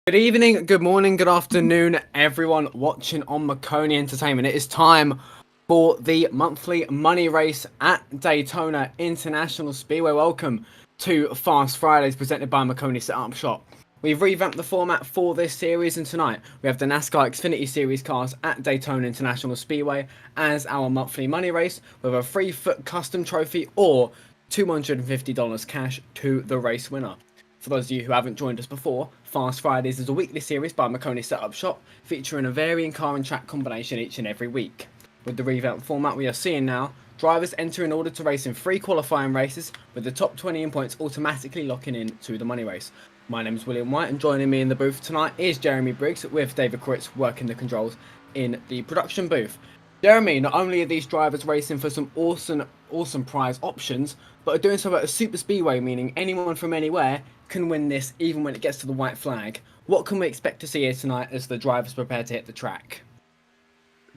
Good evening, good morning, good afternoon, everyone watching on Maconi Entertainment. It is time for the monthly money race at Daytona International Speedway. Welcome to Fast Fridays presented by Maconi Setup Shop. We've revamped the format for this series, and tonight we have the NASCAR Xfinity Series cars at Daytona International Speedway as our monthly money race with a 3-foot custom trophy or $250 cash to the race winner. For those of you who haven't joined us before, Fast Fridays is a weekly series by Maconi Setup Shop, featuring a varying car and track combination each and every week. With the revamped format we are seeing now, drivers enter in order to race in 3 qualifying races, with the top 20 in points automatically locking in to the money race. My name is William White, and joining me in the booth tonight is Jeremy Briggs, with David Kritz working the controls in the production booth. Jeremy, not only are these drivers racing for some awesome prize options, but are doing so at a super speedway, meaning anyone from anywhere can win this even when it gets to the white flag. What can we expect to see here tonight as the drivers prepare to hit the track?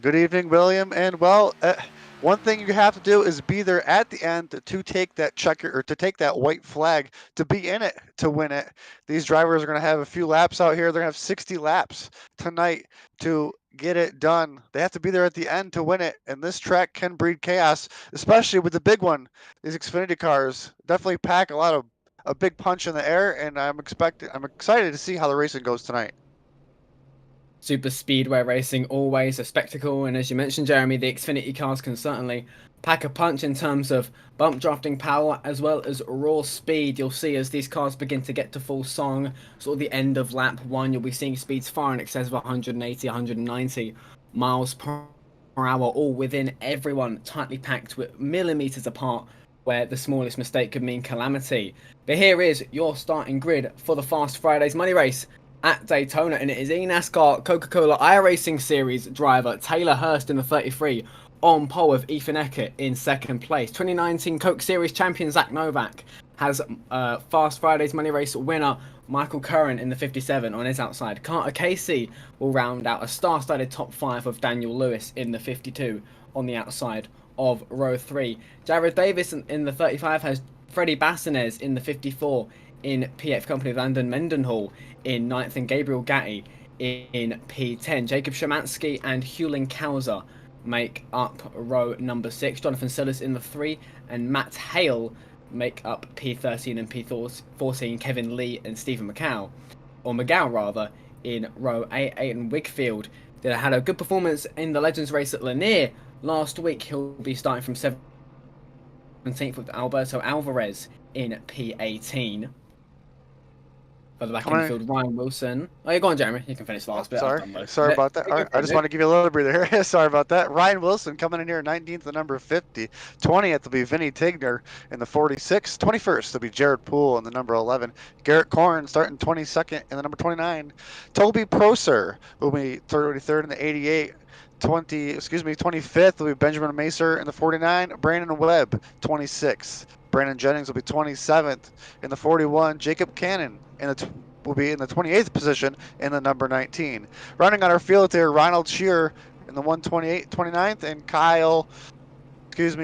Good evening, William. And one thing you have to do is be there at the end to take that checker or to take that white flag to be in it to win it. These drivers are going to have a few laps out here. They're going to have 60 laps tonight to get it done. They have to be there at the end to win it. And this track can breed chaos, especially with the big one. These Xfinity cars definitely pack a big punch in the air, and I'm excited to see how the racing goes tonight. Super speedway racing, always a spectacle, and as you mentioned, Jeremy, the Xfinity cars can certainly pack a punch in terms of bump drafting power as well as raw speed. You'll see as these cars begin to get to full song, sort of the end of lap 1, you'll be seeing speeds far in excess of 180, 190 miles per hour, all within everyone, tightly packed with millimeters apart, where the smallest mistake could mean calamity. But here is your starting grid for the Fast Fridays money race at Daytona, and it is NASCAR Coca-Cola iRacing Series driver Taylor Hurst in the 33, on pole with Ethan Eckert in second place. 2019 Coke Series champion Zach Novak has Fast Fridays money race winner Michael Curran in the 57 on his outside. Carter Casey will round out a star-studded top 5 of Daniel Lewis in the 52 on the outside of row 3. Jared Davis in the 35 has Freddie Bassinez in the 54 in PF Company of Landon Mendenhall in 9th, and Gabriel Gatti in P10. Jacob Szymanski and Hewlin Kauser make up row number 6. Jonathan Sillis in the 3, and Matt Hale make up P13 and P14. Kevin Lee and Stephen McGow rather, in row 8. Aiden Wigfield had a good performance in the Legends race at Lanier last week. He'll be starting from 17th with Alberto Alvarez in P18. Further back in the field, Ryan Wilson. Oh, you're going, Jeremy. You can finish the last bit. Sorry about that. All right, I just want to give you a little breather here. Sorry about that. Ryan Wilson coming in here 19th, the number 50. 20th will be Vinny Tigner in the 46. 21st will be Jared Poole in the number 11. Garrett Corn starting 22nd in the number 29. Toby Proser will be 33rd in the 88. 25th will be Benjamin Macer in the 49. Brandon Webb, 26th. Brandon Jennings will be 27th in the 41. Jacob Cannon will be in the 28th position in the number 19. Running on our field there, Ronald Shearer in the 128-29th, and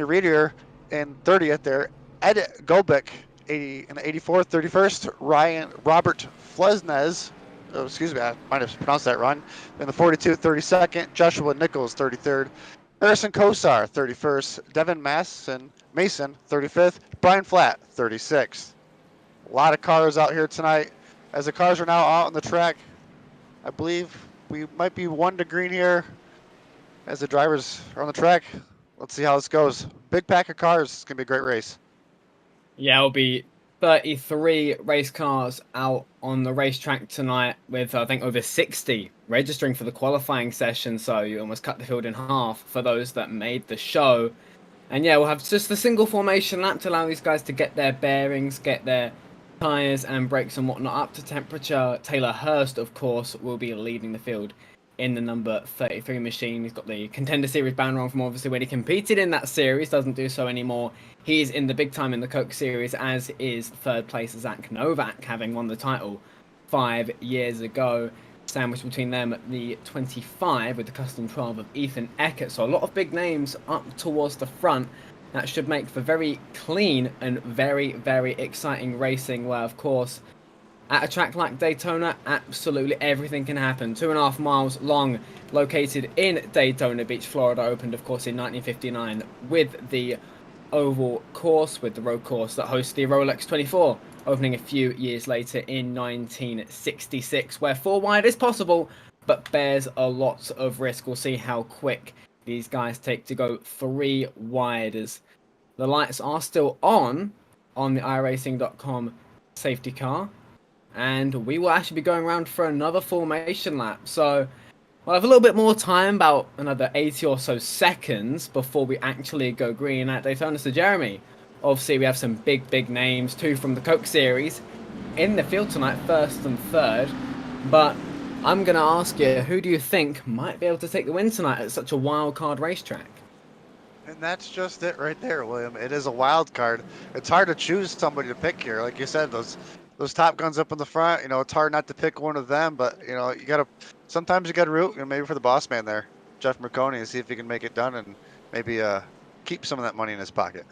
Reedier in 30th there. Ed Gobick in the 84th, 31st. Robert Flesnes, I might have pronounced that wrong, in the 42, 32nd. Joshua Nichols, 33rd. Harrison Kosar, 31st. Devin Mason, 35th. Brian Flatt, 36th. A lot of cars out here tonight. As the cars are now out on the track, I believe we might be 1 to green here as the drivers are on the track. Let's see how this goes. Big pack of cars. It's going to be a great race. Yeah, it'll be 33 race cars out on the racetrack tonight, with I think over 60 registering for the qualifying session, so you almost cut the field in half for those that made the show. And yeah, we'll have just the single formation lap to allow these guys to get their bearings, get their tyres and brakes and whatnot up to temperature. Taylor Hurst, of course, will be leading the field in the number 33 machine. He's got the Contender Series banner on from obviously when he competed in that series, doesn't do so anymore. He's in the big time in the Coke Series, as is third place Zach Novak, having won the title 5 years ago. Sandwiched between them, the 25 with the custom 12 of Ethan Eckert. So a lot of big names up towards the front. That should make for very clean and very, very exciting racing, where, of course, At a track like Daytona, absolutely everything can happen. 2.5 miles long, located in Daytona Beach, Florida, opened of course in 1959 with the oval course, with the road course that hosts the Rolex 24, opening a few years later in 1966, where 4 wide is possible, but bears a lot of risk. We'll see how quick these guys take to go 3 wide, as the lights are still on the iRacing.com safety car, and we will actually be going around for another formation lap. So we'll have a little bit more time, about another 80 or so seconds, before we actually go green at Daytona. So Jeremy, obviously we have some big names, 2 from the Coke Series in the field tonight, first and third. But I'm going to ask you, who do you think might be able to take the win tonight at such a wild card racetrack? And that's just it right there, William. It is a wild card. It's hard to choose somebody to pick here. Like you said, those top guns up in the front, it's hard not to pick one of them, but sometimes you gotta root, maybe for the boss man there, Jeff Maconi, and see if he can make it done and maybe keep some of that money in his pocket.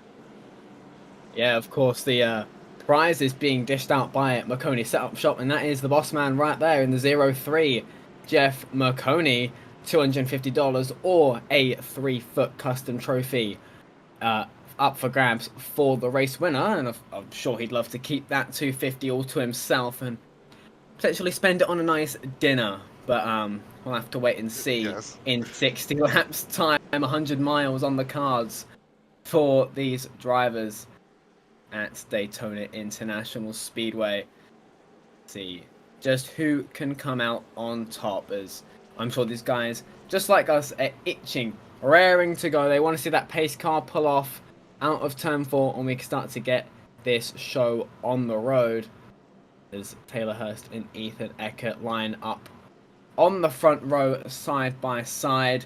Yeah, of course, the prize is being dished out by Maconi Setup Shop, and that is the boss man right there in the 03, Jeff Maconi, $250, or a 3-foot custom trophy up for grabs for the race winner. And I'm sure he'd love to keep that $250 all to himself and potentially spend it on a nice dinner. But we'll have to wait and see. Yes. In 60 laps time, 100 miles on the cards for these drivers at Daytona International Speedway. Let's see just who can come out on top, as I'm sure these guys, just like us, are itching, raring to go. They want to see that pace car pull off out of turn 4, and we can start to get this show on the road, as Taylor Hurst and Ethan Eckert line up on the front row, side by side.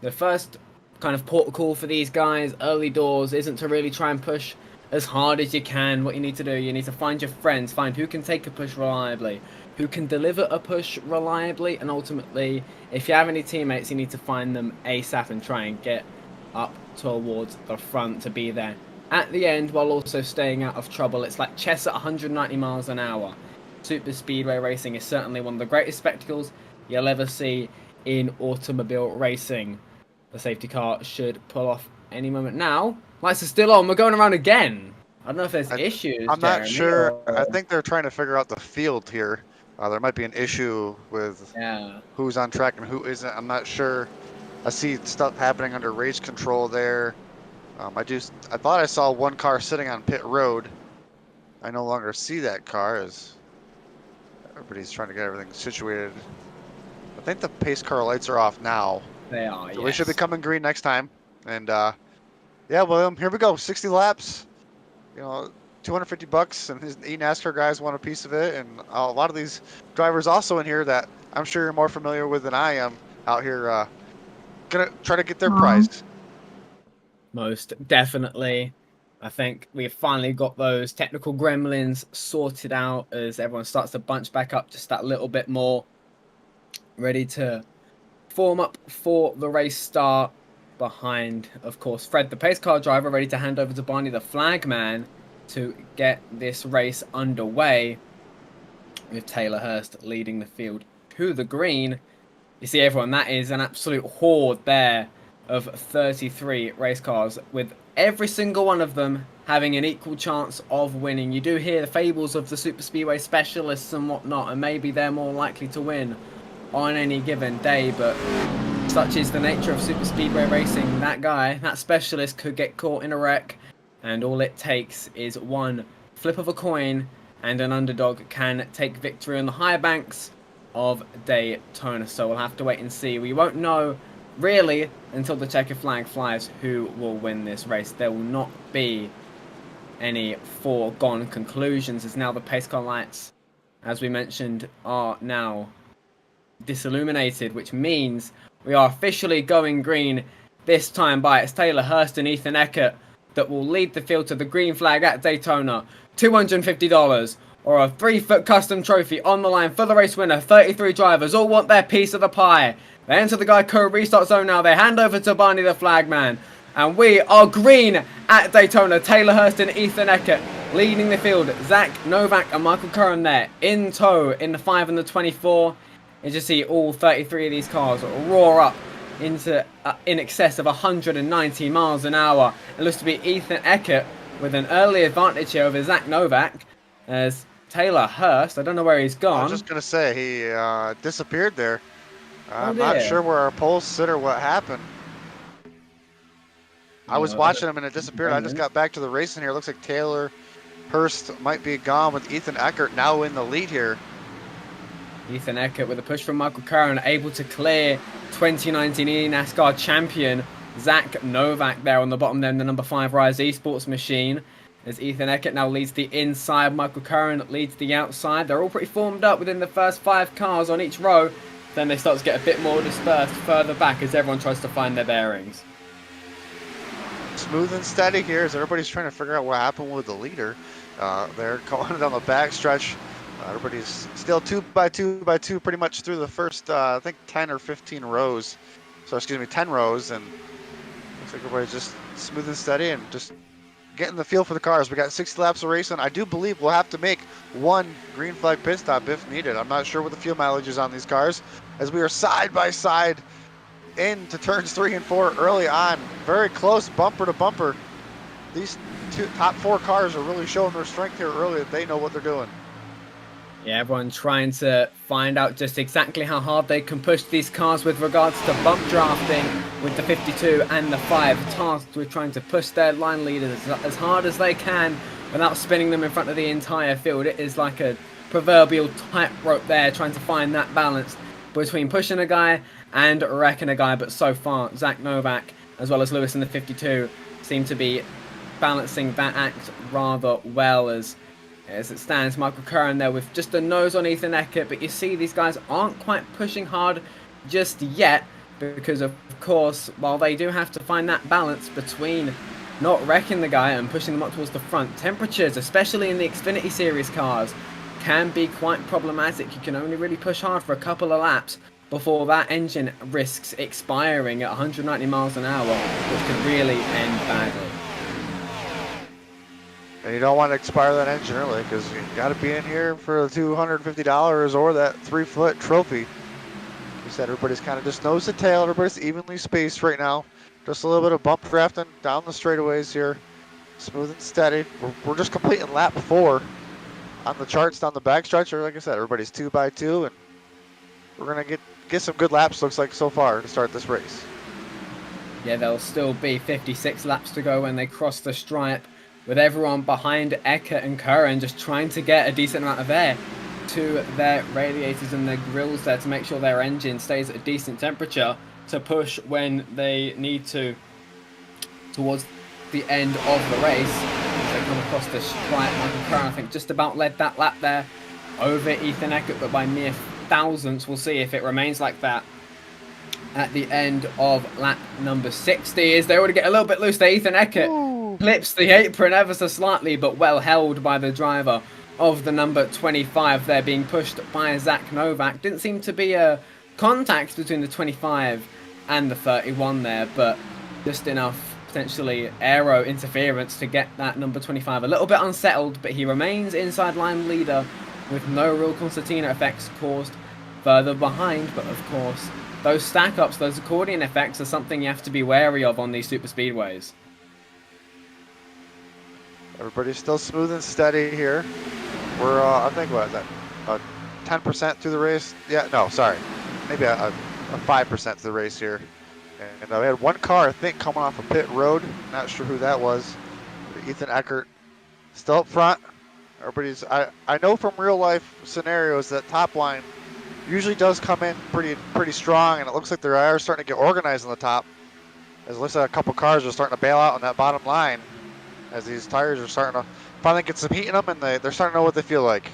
The first kind of port call for these guys early doors isn't to really try and push as hard as you can. What you need to do, you need to find your friends, find who can take a push reliably, who can deliver a push reliably, and ultimately, if you have any teammates, you need to find them ASAP and try and get up towards the front to be there at the end while also staying out of trouble. It's like chess at 190 miles an hour. Super speedway racing is certainly one of the greatest spectacles you'll ever see in automobile racing. The safety car should pull off any moment now. Lights are still on. We're going around again. I don't know if there's issues. I'm not Jeremy, sure. or... I think they're trying to figure out the field here. There might be an issue with who's on track and who isn't. I'm not sure. I see stuff happening under race control there. I thought I saw one car sitting on pit road. I no longer see that car, as everybody's trying to get everything situated. I think the pace car lights are off now. They are, so yes. We should be coming green next time. And yeah, William, here we go. 60 laps. $250, and his NASCAR guys want a piece of it. And a lot of these drivers also in here that I'm sure you're more familiar with than I am out here gonna try to get their prize. Most definitely. I think we've finally got those technical gremlins sorted out, as everyone starts to bunch back up just that little bit more, ready to form up for the race start. Behind, of course, Fred, the pace car driver, ready to hand over to Barney, the flag man, to get this race underway, with Taylor Hurst leading the field to the green. You see, everyone, that is an absolute horde there of 33 race cars, with every single one of them having an equal chance of winning. You do hear the fables of the super speedway specialists and whatnot, and maybe they're more likely to win on any given day, but such is the nature of super speedway racing. That specialist could get caught in a wreck, and all it takes is one flip of a coin and an underdog can take victory on the high banks of Daytona. So we'll have to wait and see. We won't know really until the checkered flag flies who will win this race. There will not be any foregone conclusions, as now the pace car lights, as we mentioned, are now disilluminated, which means we are officially going green this time by it's Taylor Hurst and Ethan Eckert that will lead the field to the green flag at Daytona. $250 or a 3-foot custom trophy on the line for the race winner. 33 drivers all want their piece of the pie. They enter the Geico restart zone now. They hand over to Barney the flagman. And we are green at Daytona. Taylor Hurst and Ethan Eckert leading the field. Zach Novak and Michael Curran there in tow in the 5 and the 24. You just see all 33 of these cars roar up into in excess of 190 miles an hour. It looks to be Ethan Eckert with an early advantage here over Zach Novak, as Taylor Hurst, I don't know where he's gone. I was just going to say, he disappeared there. I'm dear. not sure where our pole sitter, what happened. I was watching him and it disappeared. I just got back to the racing here. It looks like Taylor Hurst might be gone with Ethan Eckert now in the lead here. Ethan Eckert with a push from Michael Curran, able to clear 2019 NASCAR champion Zach Novak there on the bottom, then the number 5 Rise Esports machine. As Ethan Eckert now leads the inside, Michael Curran leads the outside. They're all pretty formed up within the first 5 cars on each row. Then they start to get a bit more dispersed further back as everyone tries to find their bearings. Smooth and steady here as everybody's trying to figure out what happened with the leader. They're going down the back stretch. Everybody's still 2 by 2 by 2 pretty much through the first, I think 10 or 15 rows. So, excuse me, 10 rows. And looks like everybody's just smooth and steady and just getting the feel for the cars. We got 60 laps of racing. I do believe we'll have to make 1 green flag pit stop if needed. I'm not sure what the fuel mileage is on these cars, as we are side by side into turns 3 and 4 early on. Very close, bumper to bumper. These top 4 cars are really showing their strength here early. They know what they're doing. Yeah, everyone trying to find out just exactly how hard they can push these cars with regards to bump drafting with the 52 and the 5, tasked with trying to push their line leaders as hard as they can without spinning them in front of the entire field. It is like a proverbial tightrope there, trying to find that balance between pushing a guy and wrecking a guy. But so far, Zach Novak as well as Lewis in the 52 seem to be balancing that act rather well. As it stands, Michael Curran there with just a nose on Ethan Eckert, but you see these guys aren't quite pushing hard just yet, because of course, while they do have to find that balance between not wrecking the guy and pushing them up towards the front, temperatures, especially in the Xfinity Series cars, can be quite problematic. You can only really push hard for a couple of laps before that engine risks expiring at 190 miles an hour, which could really end badly. And you don't want to expire that engine early, because you got to be in here for the $250 or that 3-foot trophy. You said everybody's kind of just nose to tail. Everybody's evenly spaced right now. Just a little bit of bump drafting down the straightaways here. Smooth and steady. We're just completing lap 4 on the charts down the backstretch. Like I said, everybody's 2 by 2, and we're going to get some good laps, looks like, so far to start this race. Yeah, there'll still be 56 laps to go when they cross the stripe, with everyone behind Eckert and Curran just trying to get a decent amount of air to their radiators and their grills there to make sure their engine stays at a decent temperature to push when they need to towards the end of the race. As they come across the stripe, Michael Curran, I think, just about led that lap there over Ethan Eckert, but by mere thousandths. We'll see if it remains like that at the end of lap number 60, as they already get a little bit loose there. Ethan Eckert clips the apron ever so slightly, but well held by the driver of the number 25 there, being pushed by Zach Novak. Didn't seem to be a contact between the 25 and the 31 there, but just enough potentially aero interference to get that number 25 a little bit unsettled, but he remains inside line leader with no real concertina effects caused further behind. But of course, those stack ups, those accordion effects, are something you have to be wary of on these super speedways. Everybody's still smooth and steady here. We're, I think, what is that, 10% through the race? Yeah, no, sorry. Maybe a 5% through the race here. And we had one car, I think, coming off a pit road. Not sure who that was. Ethan Eckert still up front. Everybody's, I know from real life scenarios that top line usually does come in pretty strong, and it looks like they are starting to get organized on the top. As it looks like a couple cars are starting to bail out on that bottom line, as these tires are starting to finally get some heat in them, and they're starting to know what they feel like.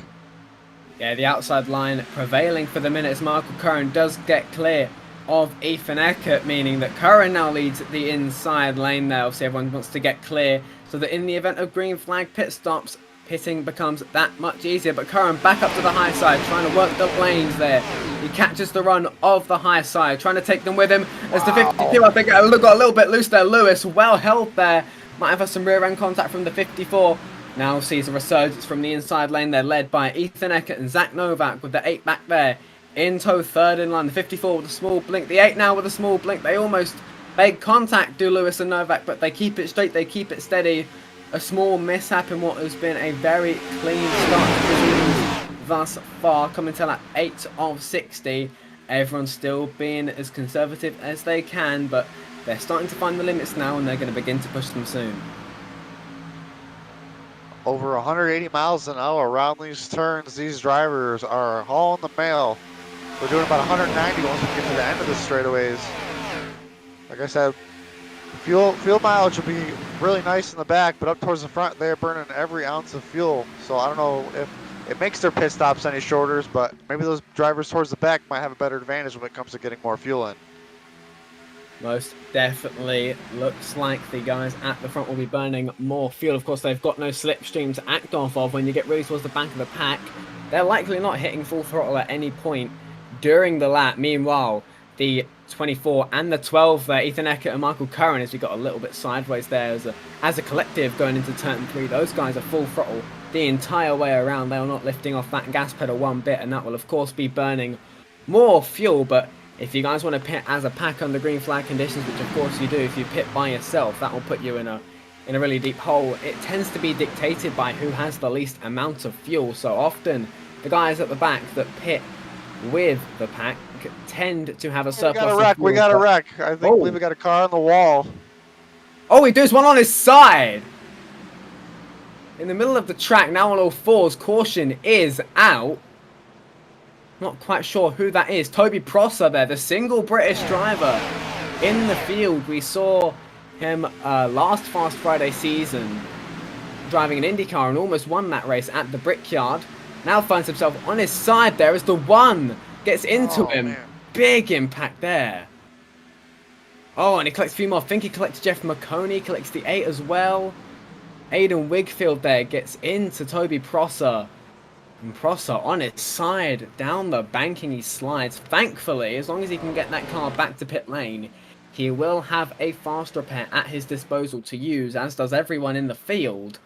Yeah, the outside line prevailing for the minute as Michael Curran does get clear of Ethan Eckert, meaning that Curran now leads the inside lane there. Obviously, everyone wants to get clear so that in the event of green flag pit stops, pitting becomes that much easier. But Curran back up to the high side, trying to work the lanes there. He catches the run of the high side, trying to take them with him. As the 52, I think, got a little bit loose there. Lewis, well held there. Might have had some rear end contact from the 54. now sees a resurgence from the inside lane. They're led by Ethan Eckert and Zach Novak with the 8 back there. In tow, third in line. The 54 with a small blink. The 8 now with a small blink. They almost make contact, do Lewis and Novak, but they keep it straight. They keep it steady. A small mishap in what has been a very clean start to proceedings thus far. Coming to lap 8 of 60. Everyone's still being as conservative as they can, but they're starting to find the limits now, and they're going to begin to push them soon. Over 180 miles an hour around these turns. These drivers are hauling the mail. We're doing about 190 once we get to the end of the straightaways. Like I said, fuel mileage will be really nice in the back, but up towards the front, they're burning every ounce of fuel. So I don't know if it makes their pit stops any shorter, but maybe those drivers towards the back might have a better advantage when it comes to getting more fuel in. Most definitely looks like the guys at the front will be burning more fuel. Of course, they've got no slipstream to act off of when you get really towards the back of the pack. They're likely not hitting full throttle at any point during the lap. Meanwhile, the 24 and the 12 there, Ethan Eckert and Michael Curran, as we got a little bit sideways there as a collective going into turn 3. Those guys are full throttle the entire way around. They are not lifting off that gas pedal one bit, and that will of course be burning more fuel. But if you guys want to pit as a pack under green flag conditions, which of course you do, if you pit by yourself, that will put you in a really deep hole. It tends to be dictated by who has the least amount of fuel. So often the guys at the back that pit with the pack tend to have a surplus. We got a wreck. I believe we got a car on the wall. Oh, he does one on his side. In the middle of the track, now on all fours. Caution is out. Not quite sure who that is. Toby Prosser there, the single British driver in the field. We saw him last Fast Friday season driving an IndyCar and almost won that race at the Brickyard. Now finds himself on his side there as the one gets into him. Man. Big impact there. Oh, and he collects a few more. I think he collects Jeff Maconi, collects the 8 as well. Aidan Wigfield there gets into Toby Prosser. And Prosser on his side, down the banking he slides. Thankfully, as long as he can get that car back to pit lane, he will have a fast repair at his disposal to use, as does everyone in the field.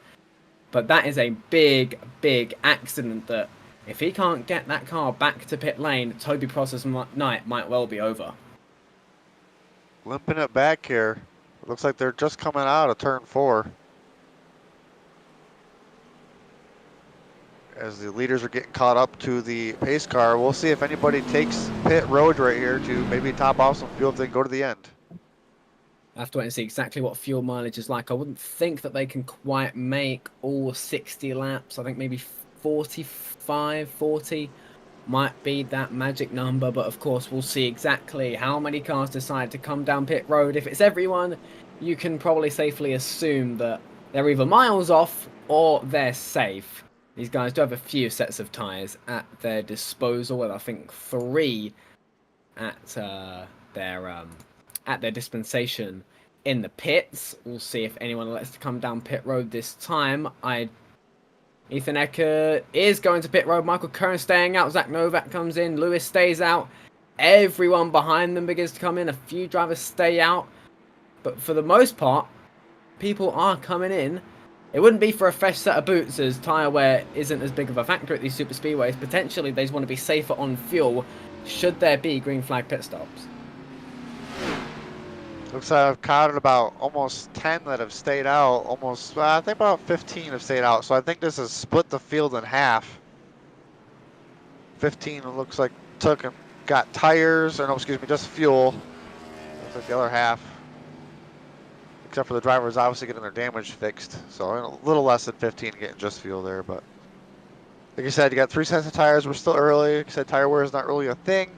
But that is a big, big accident that if he can't get that car back to pit lane, Toby Prosser's night might well be over. Limping it back here. It looks like they're just coming out of turn 4. As the leaders are getting caught up to the pace car, we'll see if anybody takes pit road right here to maybe top off some fuel if they can go to the end. I have to wait and see exactly what fuel mileage is like. I wouldn't think that they can quite make all 60 laps. I think maybe 45, 40 might be that magic number. But of course, we'll see exactly how many cars decide to come down pit road. If it's everyone, you can probably safely assume that they're either miles off or they're safe. These guys do have a few sets of tyres at their disposal, and I think 3 at their dispensation in the pits. We'll see if anyone elects to come down pit road this time. Ethan Eckert is going to pit road. Michael Curran staying out. Zach Novak comes in. Lewis stays out. Everyone behind them begins to come in. A few drivers stay out. But for the most part, people are coming in. It wouldn't be for a fresh set of boots, as tyre wear isn't as big of a factor at these super speedways. Potentially, they just want to be safer on fuel should there be green flag pit stops. Looks like I've counted about almost 10 that have stayed out. Almost, I think about 15 have stayed out. So I think this has split the field in half. 15 it looks like took and got tires, or no, excuse me, just fuel. Looks like the other half, except for the drivers obviously getting their damage fixed. So a little less than 15 getting just fuel there. But like you said, you got 3 sets of tires. We're still early. Like you said, tire wear is not really a thing.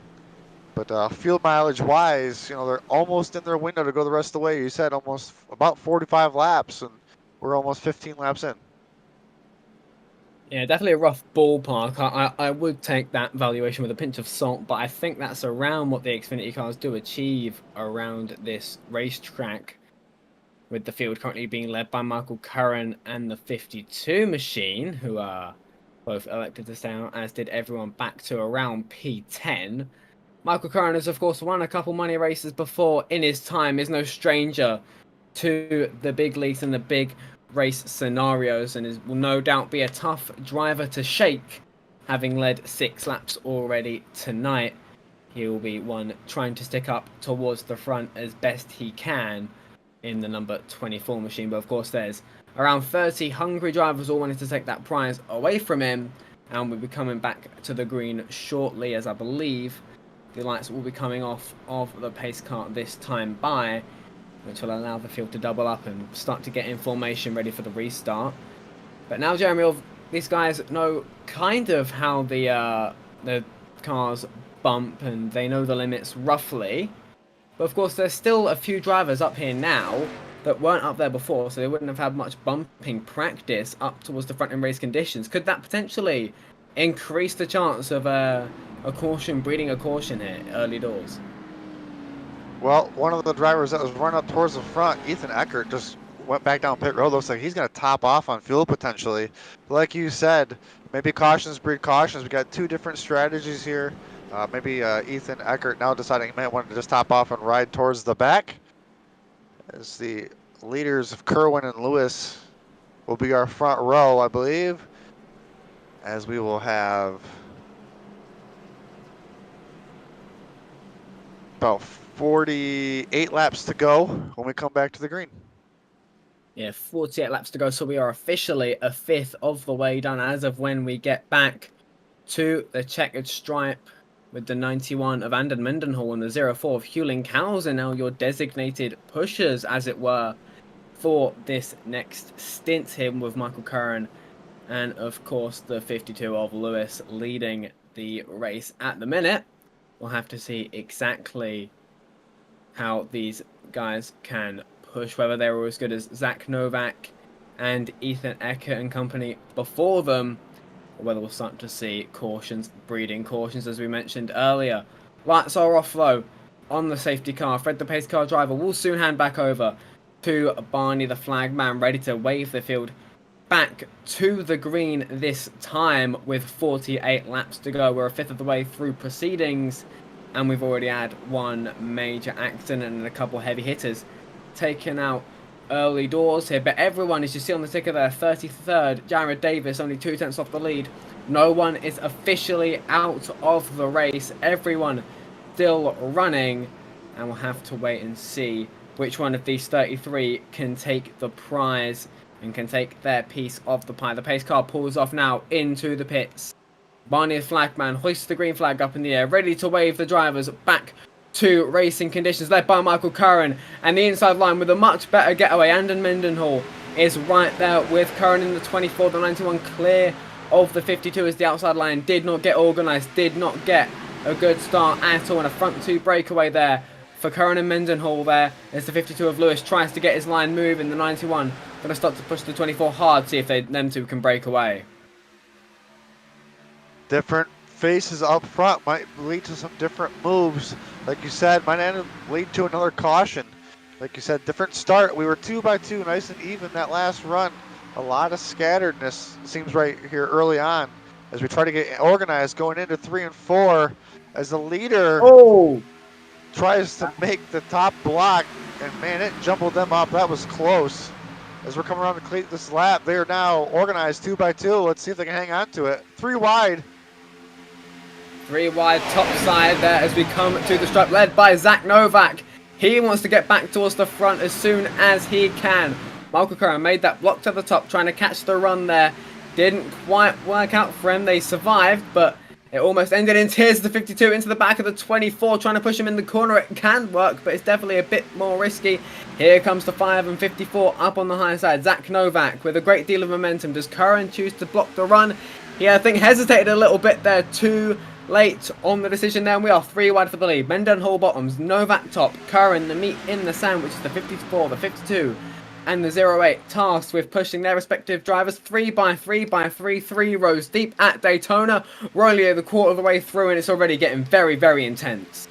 But fuel mileage wise, you know, they're almost in their window to go the rest of the way. You said almost about 45 laps, and we're almost 15 laps in. Yeah, definitely a rough ballpark. I would take that valuation with a pinch of salt, but I think that's around what the Xfinity cars do achieve around this racetrack, with the field currently being led by Michael Curran and the 52 machine, who are both elected to stay out, as did everyone back to around P10. Michael Curran has, of course, won a couple money races before in his time, is no stranger to the big leagues and the big race scenarios and will no doubt be a tough driver to shake, having led 6 laps already tonight. He will be one trying to stick up towards the front as best he can in the number 24 machine. But of course, there's around 30 hungry drivers all wanting to take that prize away from him. And we'll be coming back to the green shortly, as I believe the lights will be coming off of the pace car this time by, which will allow the field to double up and start to get in formation ready for the restart. But now, Jeremy, these guys know kind of how the cars bump, and they know the limits roughly. But of course, there's still a few drivers up here now that weren't up there before, so they wouldn't have had much bumping practice up towards the front in race conditions. Could that potentially increase the chance of a caution breeding a caution here early doors? Well, one of the drivers that was running up towards the front, Ethan Eckert, just went back down pit road. Looks like he's going to top off on fuel potentially. Like you said, maybe cautions breed cautions. We got 2 different strategies here. Maybe Ethan Eckert now deciding he might want to just top off and ride towards the back. As the leaders of Kerwin and Lewis will be our front row, I believe. As we will have about 48 laps to go when we come back to the green. Yeah, 48 laps to go, so we are officially a fifth of the way done as of when we get back to the checkered stripe with the 91 of Anden Mendenhall and the 04 of Hewling-Kausen, now your designated pushers, as it were, for this next stint here with Michael Curran and, of course, the 52 of Lewis leading the race at the minute. We'll have to see exactly how these guys can push, whether they were as good as Zach Novak and Ethan Eckert and company before them, or whether we'll start to see cautions breeding cautions, as we mentioned earlier. Lights are off though on the safety car. Fred, the pace car driver, will soon hand back over to Barney, the flag man, ready to wave the field back to the green this time with 48 laps to go. We're a fifth of the way through proceedings, and we've already had one major accident and a couple heavy hitters taken out early doors here. But everyone, as you see on the ticker there, 33rd, Jared Davis, only 2 tenths off the lead. No one is officially out of the race. Everyone still running, and we'll have to wait and see which one of these 33 can take the prize and can take their piece of the pie. The pace car pulls off now into the pits. Barney, the flagman, hoists the green flag up in the air, ready to wave the drivers back to racing conditions, led by Michael Curran. And the inside line with a much better getaway. Anden Mendenhall is right there with Curran in the 24, the 91 clear of the 52 as the outside line did not get organised, did not get a good start at all. And a front 2 breakaway there for Curran and Mendenhall there as the 52 of Lewis tries to get his line moving. The 91 going to start to push the 24 hard, see if them two can break away. Different faces up front might lead to some different moves. Like you said, might lead to another caution. Like you said, different start. We were 2 by 2, nice and even that last run. A lot of scatteredness seems right here early on as we try to get organized going into 3 and 4 as the leader tries to make the top block, and man, it jumbled them up. That was close. As we're coming around to complete this lap, they are now organized 2 by 2. Let's see if they can hang on to it. 3 wide. 3 wide top side there as we come to the stripe, led by Zach Novak. He wants to get back towards the front as soon as he can. Michael Curran made that block to the top, trying to catch the run there. Didn't quite work out for him. They survived, but it almost ended in tears. The 52 into the back of the 24, trying to push him in the corner. It can work, but it's definitely a bit more risky. Here comes the 5 and 54 up on the high side. Zach Novak with a great deal of momentum. Does Curran choose to block the run? He, I think, hesitated a little bit there. Too late on the decision there, and we are 3 wide for the lead. Mendenhall bottoms, Novak top, Curran the meat in the sandwich, the 54, the 52, and the 08 tasked with pushing their respective drivers 3 by 3 by 3, 3 rows deep at Daytona. We're only the quarter of the way through, and it's already getting very, very intense.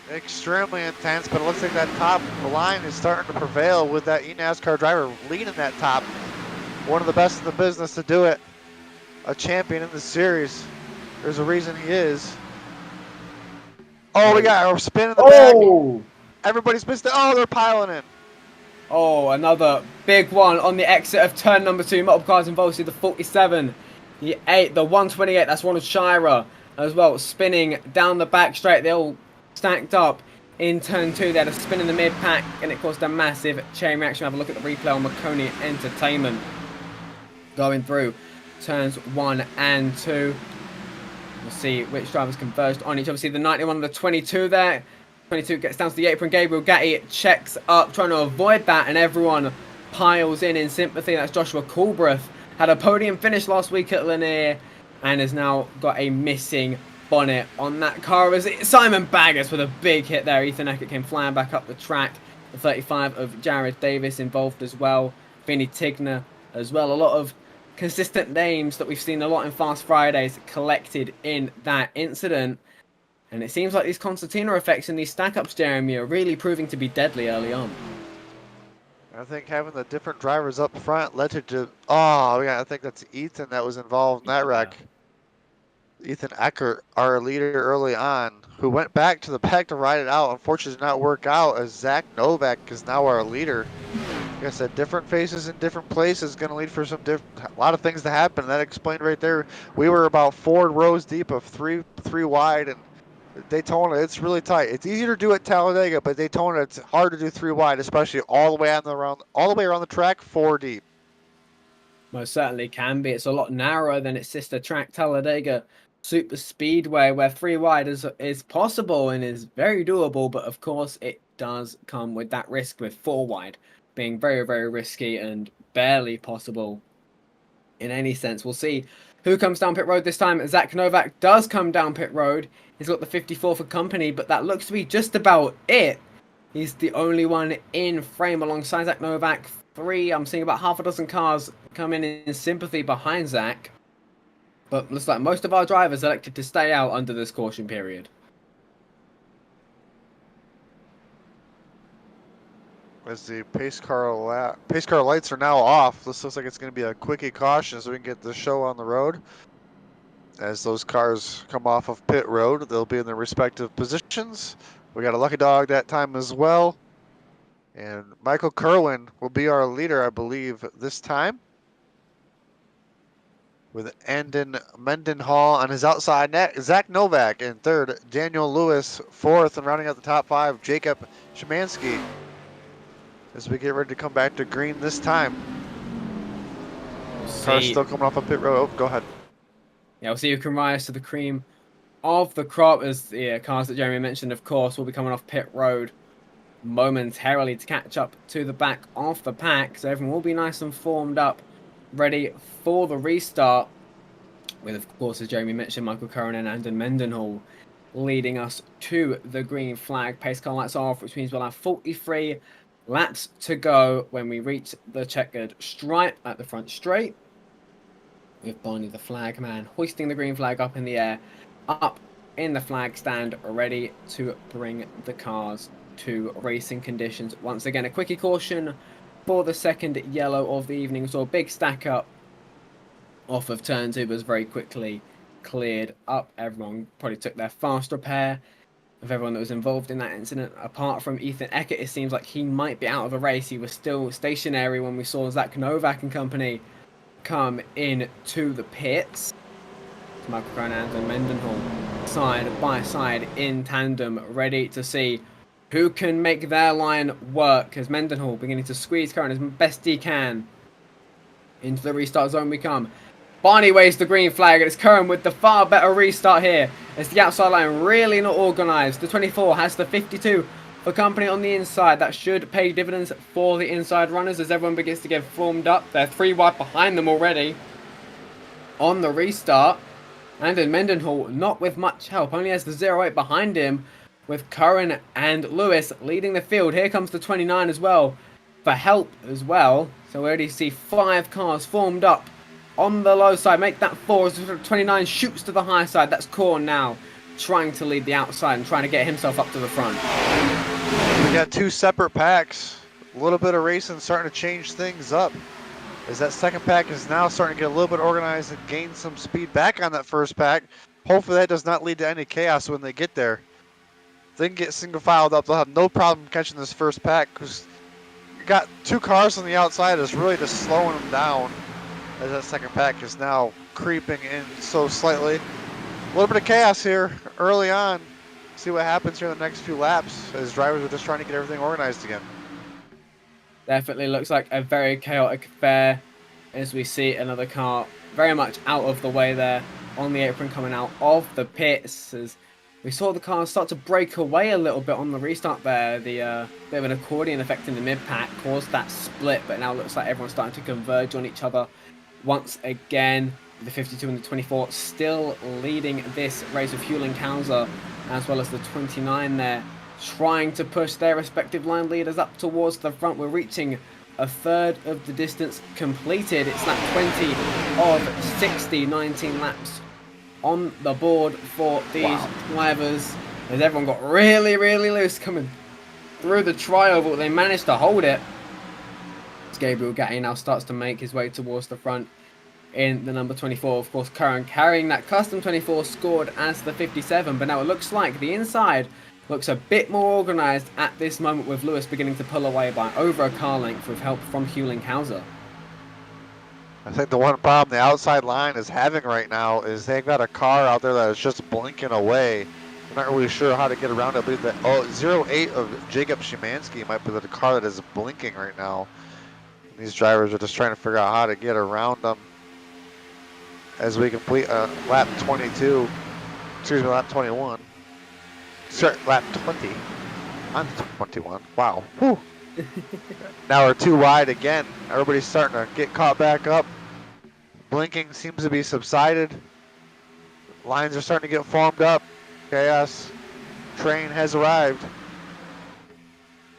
Extremely intense, but it looks like that top line is starting to prevail with that eNASCAR driver leading that top. One of the best in the business to do it. A champion in the series. There's a reason he is. Oh, we got a spin in the back. Everybody's missed it. Oh, they're piling in. Oh, another big one on the exit of turn number 2. Multiple cars involved. See the 47, the 8, the 128. That's Ronald Shira as well. Spinning down the back straight. They all stacked up in turn 2. They had a spin in the mid pack and it caused a massive chain reaction. Have a look at the replay on Maconi Entertainment. Going through turns 1 and 2. We'll see which drivers converged on each other. See the 91 and the 22 there. 22 gets down to the apron. Gabriel Gatti checks up, trying to avoid that, and everyone piles in sympathy. That's Joshua Coolbrith. Had a podium finish last week at Lanier and has now got a missing bonnet on that car. As Simon Baggers with a big hit there. Ethan Eckert came flying back up the track. The 35 of Jared Davis involved as well. Vinny Tigner as well. A lot of consistent names that we've seen a lot in Fast Fridays collected in that incident. And it seems like these concertina effects and these stack-ups, Jeremy, are really proving to be deadly early on. I think having the different drivers up front led to oh yeah, I think that's Ethan that was involved in that wreck. Ethan Eckert, our leader early on, who went back to the pack to ride it out. Unfortunately, did not work out as Zach Novak is now our leader. Like I said, different faces in different places going to lead for a lot of things to happen. That explained right there. We were about 4 rows deep of three wide, and Daytona, it's really tight. It's easier to do at Talladega, but Daytona, it's hard to do 3 wide, especially all the way around the track 4 deep. Most certainly can be. It's a lot narrower than its sister track, Talladega Super Speedway, where 3 wide is possible and is very doable, but of course it does come with that risk, with 4 wide being very, very risky and barely possible in any sense. We'll see who comes down pit road this time. Zach Novak does come down pit road. He's got the 54 for company, but that looks to be just about it. He's the only one in frame alongside Zach Novak. 3, I'm seeing about half a dozen cars come in sympathy behind Zach. But looks like most of our drivers elected to stay out under this caution period. As the pace car lights are now off, this looks like it's going to be a quickie caution so we can get the show on the road. As those cars come off of pit road, they'll be in their respective positions. We got a lucky dog that time as well. And Michael Kerwin will be our leader, I believe, this time. With Andon Mendenhall on his outside net. Zach Novak in 3rd. Daniel Lewis 4th. And rounding out the top 5, Jacob Szymanski. As we get ready to come back to green this time. Car's still coming off a pit road. Oh, go ahead. Yeah, we'll see who can rise to the cream of the crop, as the cars that Jeremy mentioned, of course, will be coming off pit road momentarily to catch up to the back of the pack. So everyone will be nice and formed up, ready for the restart. With, of course, as Jeremy mentioned, Michael Curran and Andon Mendenhall leading us to the green flag. Pace car lights off, which means we'll have 43 laps to go when we reach the checkered stripe at the front straight. With Barney the flag man hoisting the green flag up in the air, up in the flag stand, ready to bring the cars to racing conditions. Once again, a quickie caution for the second yellow of the evening. So a big stack up off of turn 2 was very quickly cleared up. Everyone probably took their fast repair of everyone that was involved in that incident. Apart from Ethan Eckert, it seems like he might be out of the race. He was still stationary when we saw Zach Novak and company come in to the pits. Michael Cronand and Mendenhall side by side in tandem, ready to see who can make their line work, as Mendenhall beginning to squeeze Curran as best he can. Into the restart zone we come. Barney waves the green flag, and it's Curran with the far better restart here. As the outside line really not organised. The 24 has the 52 for company on the inside. That should pay dividends for the inside runners as everyone begins to get formed up. They're 3 wide behind them already on the restart. And in Mendenhall, not with much help, only has the 08 behind him, with Curran and Lewis leading the field. Here comes the 29 as well for help as well. So we already see 5 cars formed up on the low side. Make that 4 as the 29 shoots to the high side. That's Korn now trying to lead the outside and trying to get himself up to the front. We got 2 separate packs. A little bit of racing starting to change things up, as that second pack is now starting to get a little bit organized and gain some speed back on that first pack. Hopefully that does not lead to any chaos when they get there. If they can get single filed up, they'll have no problem catching this first pack, because got two cars on the outside is really just slowing them down as that second pack is now creeping in so slightly. A little bit of chaos here early on. See what happens here in the next few laps as drivers are just trying to get everything organized again. Definitely looks like a very chaotic affair as we see another car very much out of the way there on the apron coming out of the pits as we saw the cars start to break away a little bit on the restart there. The bit of an accordion effect in the mid-pack caused that split, but now it looks like everyone's starting to converge on each other once again. The 52 and the 24 still leading this race of Hewlin-Kauser as well as the 29 there, trying to push their respective line leaders up towards the front. We're reaching a third of the distance completed. It's lap 20 of 60, 19 laps on the board for these drivers as everyone got really loose coming through the trioval. They managed to hold it as Gabriel Gatti now starts to make his way towards the front in the number 24. Of course, Curran carrying that custom 24 scored as the 57, but now it looks like the inside looks a bit more organised at this moment, with Lewis beginning to pull away by over a car length with help from Hewlin-Kauser. I think the one problem the outside line is having right now is they've got a car out there that is just blinking away. I'm not really sure how to get around it. I believe that 08 of Jacob Szymanski might be the car that is blinking right now. And these drivers are just trying to figure out how to get around them as we complete lap 22. Excuse me, lap 21. Sorry, lap 20. On 21. Wow. Whew. Now we're too wide again. Everybody's starting to get caught back up. Blinking seems to be subsided. Lines are starting to get formed up. Chaos train has arrived.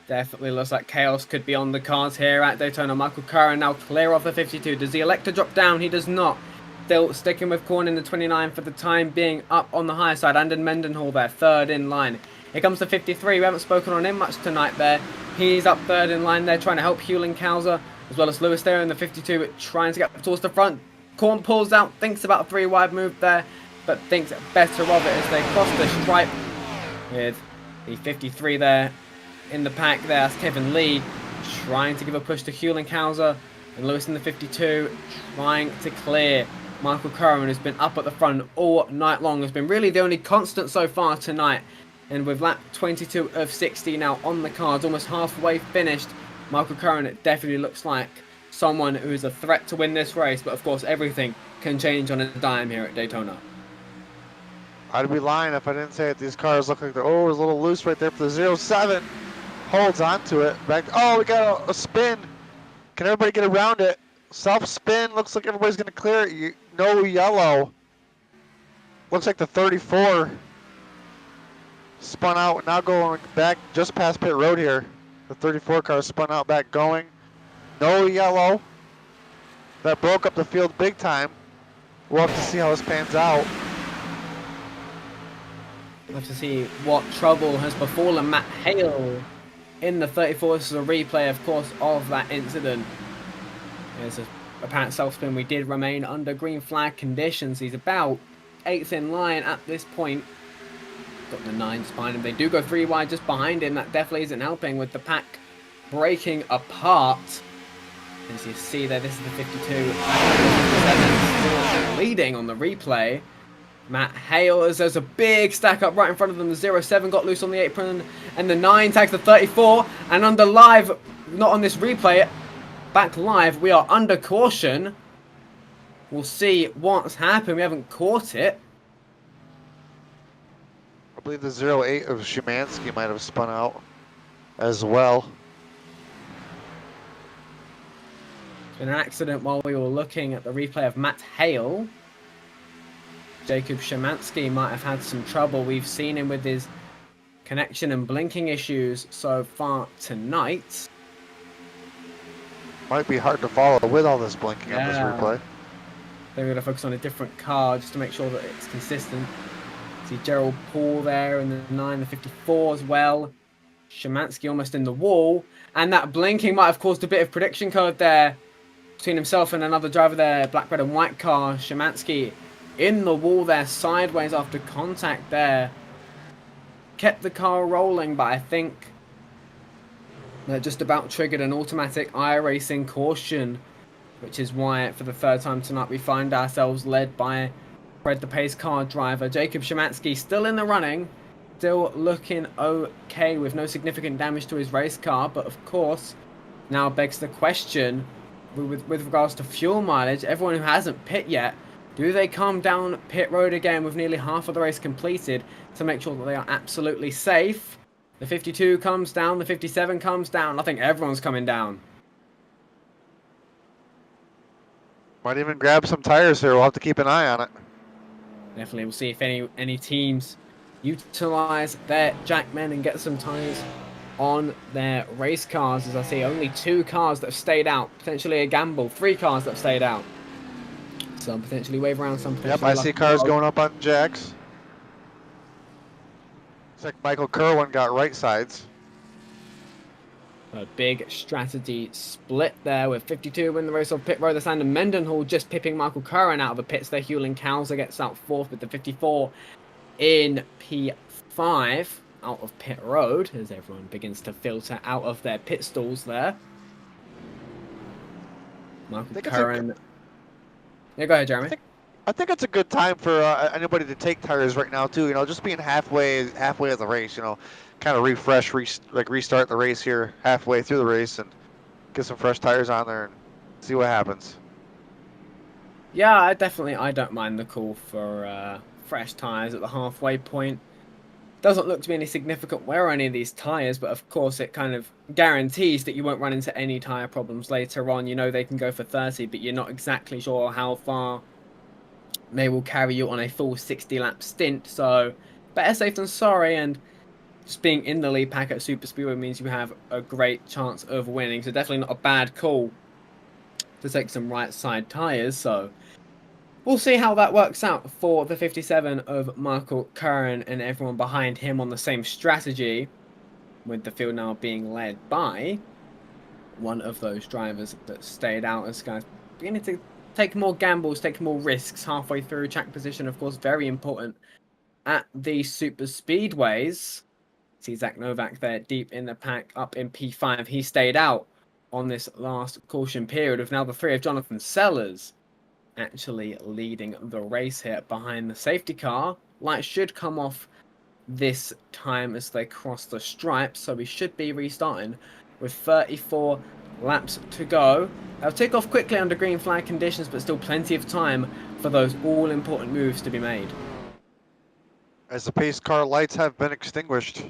Definitely looks like chaos could be on the cards here at Daytona. Michael Curran now clear off the 52. Does he elect to drop down? He does not. Still sticking with Korn in the 29 for the time being, up on the higher side. Andon Mendenhall there, third in line. Here comes the 53. We haven't spoken on him much tonight there. He's up third in line there, trying to help Hewlin-Kauser, as well as Lewis there in the 52, trying to get towards the front. Korn pulls out, thinks about a three-wide move there, but thinks better of it as they cross the stripe with the 53 there in the pack there. That's Kevin Lee trying to give a push to Hewlin-Kauser, and Lewis in the 52 trying to clear Michael Curran, who's been up at the front all night long, has been really the only constant so far tonight. And with lap 22 of 60 now on the cards, almost halfway finished, Michael Curran definitely looks like someone who is a threat to win this race. But of course, everything can change on a dime here at Daytona. I'd be lying if I didn't say that these cars look like they're a little loose right there for the 07. Holds onto it. Back. Oh, we got a spin. Can everybody get around it? Self spin. Looks like everybody's going to clear it. No yellow. Looks like the 34 spun out, now going back just past pit road here. The 34 car spun out back going. No yellow. That broke up the field big time. We'll have to see how this pans out. We'll have to see what trouble has befallen Matt Hale in the 34. This is a replay, of course, of that incident. There's an apparent self-spin. We did remain under green flag conditions. He's about 8th in line at this point. Got the 9 behind him. They do go 3 wide just behind him. That definitely isn't helping with the pack breaking apart. As you see there, this is the 52. Still leading on the replay. Matt Hale, as there's a big stack up right in front of them. The 07 got loose on the apron, and the 9 tags the 34. And under live, not on this replay, back live, we are under caution. We'll see what's happened. We haven't caught it. I believe the 08 of Szymanski might have spun out as well. An accident while we were looking at the replay of Matt Hale. Jacob Szymanski might have had some trouble. We've seen him with his connection and blinking issues so far tonight. Might be hard to follow with all this blinking on this replay. They're going to focus on a different car just to make sure that it's consistent. See Gerald Poole there in the 9, the 54 as well. Szymanski almost in the wall. And that blinking might have caused a bit of prediction code there between himself and another driver there. Black, red and white car. Szymanski in the wall there sideways after contact there. Kept the car rolling, but I think that just about triggered an automatic iRacing caution, which is why for the third time tonight we find ourselves led by Fred the Pace car driver. Jacob Szymanski still in the running, still looking okay with no significant damage to his race car, but of course now begs the question with regards to fuel mileage. Everyone who hasn't pit yet, do they come down pit road again with nearly half of the race completed to make sure that they are absolutely safe? The 52 comes down, the 57 comes down. I think everyone's coming down. Might even grab some tires here. We'll have to keep an eye on it. Definitely, we'll see if any teams utilize their jackmen and get some tires on their race cars. As I see, only 2 cars that have stayed out. Potentially a gamble. 3 cars that have stayed out. Some potentially wave around, some potentially. Yep, I see cars going up on jacks. Looks like Michael Kerwin got right sides. A big strategy split there with 52 win the race off pit road. The Sander Mendenhall just pipping Michael Curran out of the pits there. Hewlin Cowser gets out 4th with the 54 in P5 out of pit road as everyone begins to filter out of their pit stalls there. Michael Curran. Yeah, go ahead, Jeremy. I think it's a good time for anybody to take tires right now too. You know, just being halfway of the race. You know, kind of refresh, restart the race here halfway through the race and get some fresh tires on there and see what happens. Yeah, I don't mind the call for fresh tires at the halfway point. Doesn't look to be any significant wear on any of these tires, but of course it kind of guarantees that you won't run into any tire problems later on. You know they can go for 30, but you're not exactly sure how far they will carry you on a full 60-lap stint. So better safe than sorry, and just being in the lead pack at Super Speedway means you have a great chance of winning. So definitely not a bad call to take some right side tires. So we'll see how that works out for the 57 of Michael Curran and everyone behind him on the same strategy, with the field now being led by one of those drivers that stayed out as guys beginning to take more gambles, take more risks halfway through. Track position, of course, very important at the super speedways. See Zach Novak there deep in the pack, up in P5. He stayed out on this last caution period, with now the 3 of Jonathan Sellers actually leading the race here behind the safety car. Lights should come off this time as they cross the stripes, so we should be restarting with 34 laps to go. They'll tick off quickly under green flag conditions, but still plenty of time for those all-important moves to be made. As the pace car lights have been extinguished,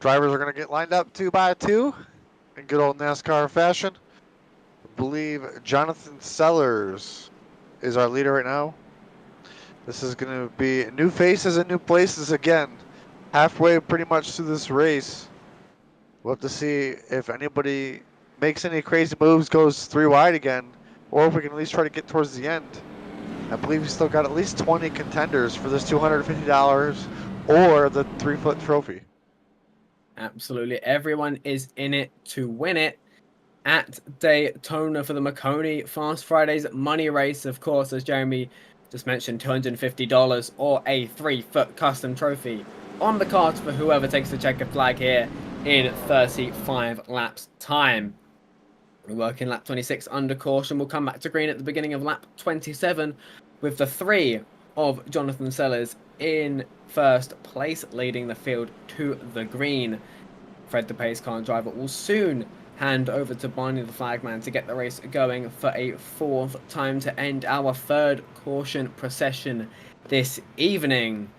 drivers are going to get lined up 2 by 2 in good old NASCAR fashion. I believe Jonathan Sellers is our leader right now. This is going to be new faces and new places again. Halfway pretty much through this race. We'll have to see if anybody makes any crazy moves, goes 3 wide again, or if we can at least try to get towards the end. I believe we still got at least 20 contenders for this $250 or the 3-foot trophy. Absolutely. Everyone is in it to win it at Daytona for the Maconi Fast Fridays money race. Of course, as Jeremy just mentioned, $250 or a 3-foot custom trophy on the cards for whoever takes the checkered flag here in 35 laps time. We're working lap 26 under caution. We'll come back to green at the beginning of lap 27 with the 3 of Jonathan Sellers in first place, leading the field to the green. Fred the pace car driver will soon hand over to Barney the flagman to get the race going for a 4th time to end our 3rd caution procession this evening.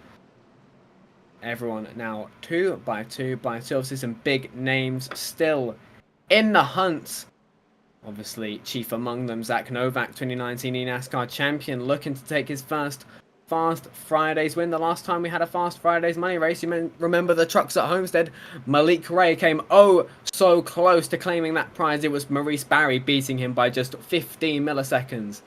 Everyone now 2 by 2 by 2. Obviously some big names still in the hunt. Obviously chief among them, Zach Novak, 2019 NASCAR champion, looking to take his first Fast Fridays win. The last time we had a Fast Fridays money race, you remember the trucks at Homestead. Malik Ray came so close to claiming that prize. It was Maurice Barry beating him by just 15 milliseconds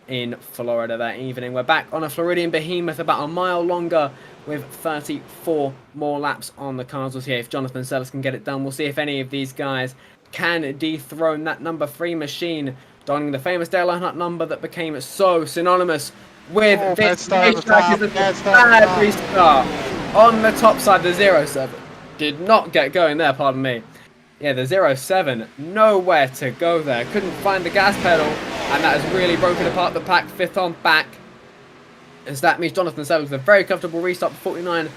in Florida that evening. We're back on a Floridian behemoth about a mile longer with 34 more laps on the cards. We'll see if Jonathan Sellers can get it done. We'll see if any of these guys can dethrone that number 3 machine, donning the famous Dale Earnhardt number that became so synonymous with this racetrack. Is a bad restart on the top side. The 0-7 did not get going there, pardon me. Yeah, the 0-7, nowhere to go there. Couldn't find the gas pedal, and that has really broken apart the pack. 5th on back, as that means Jonathan Sellers with a very comfortable restart for 49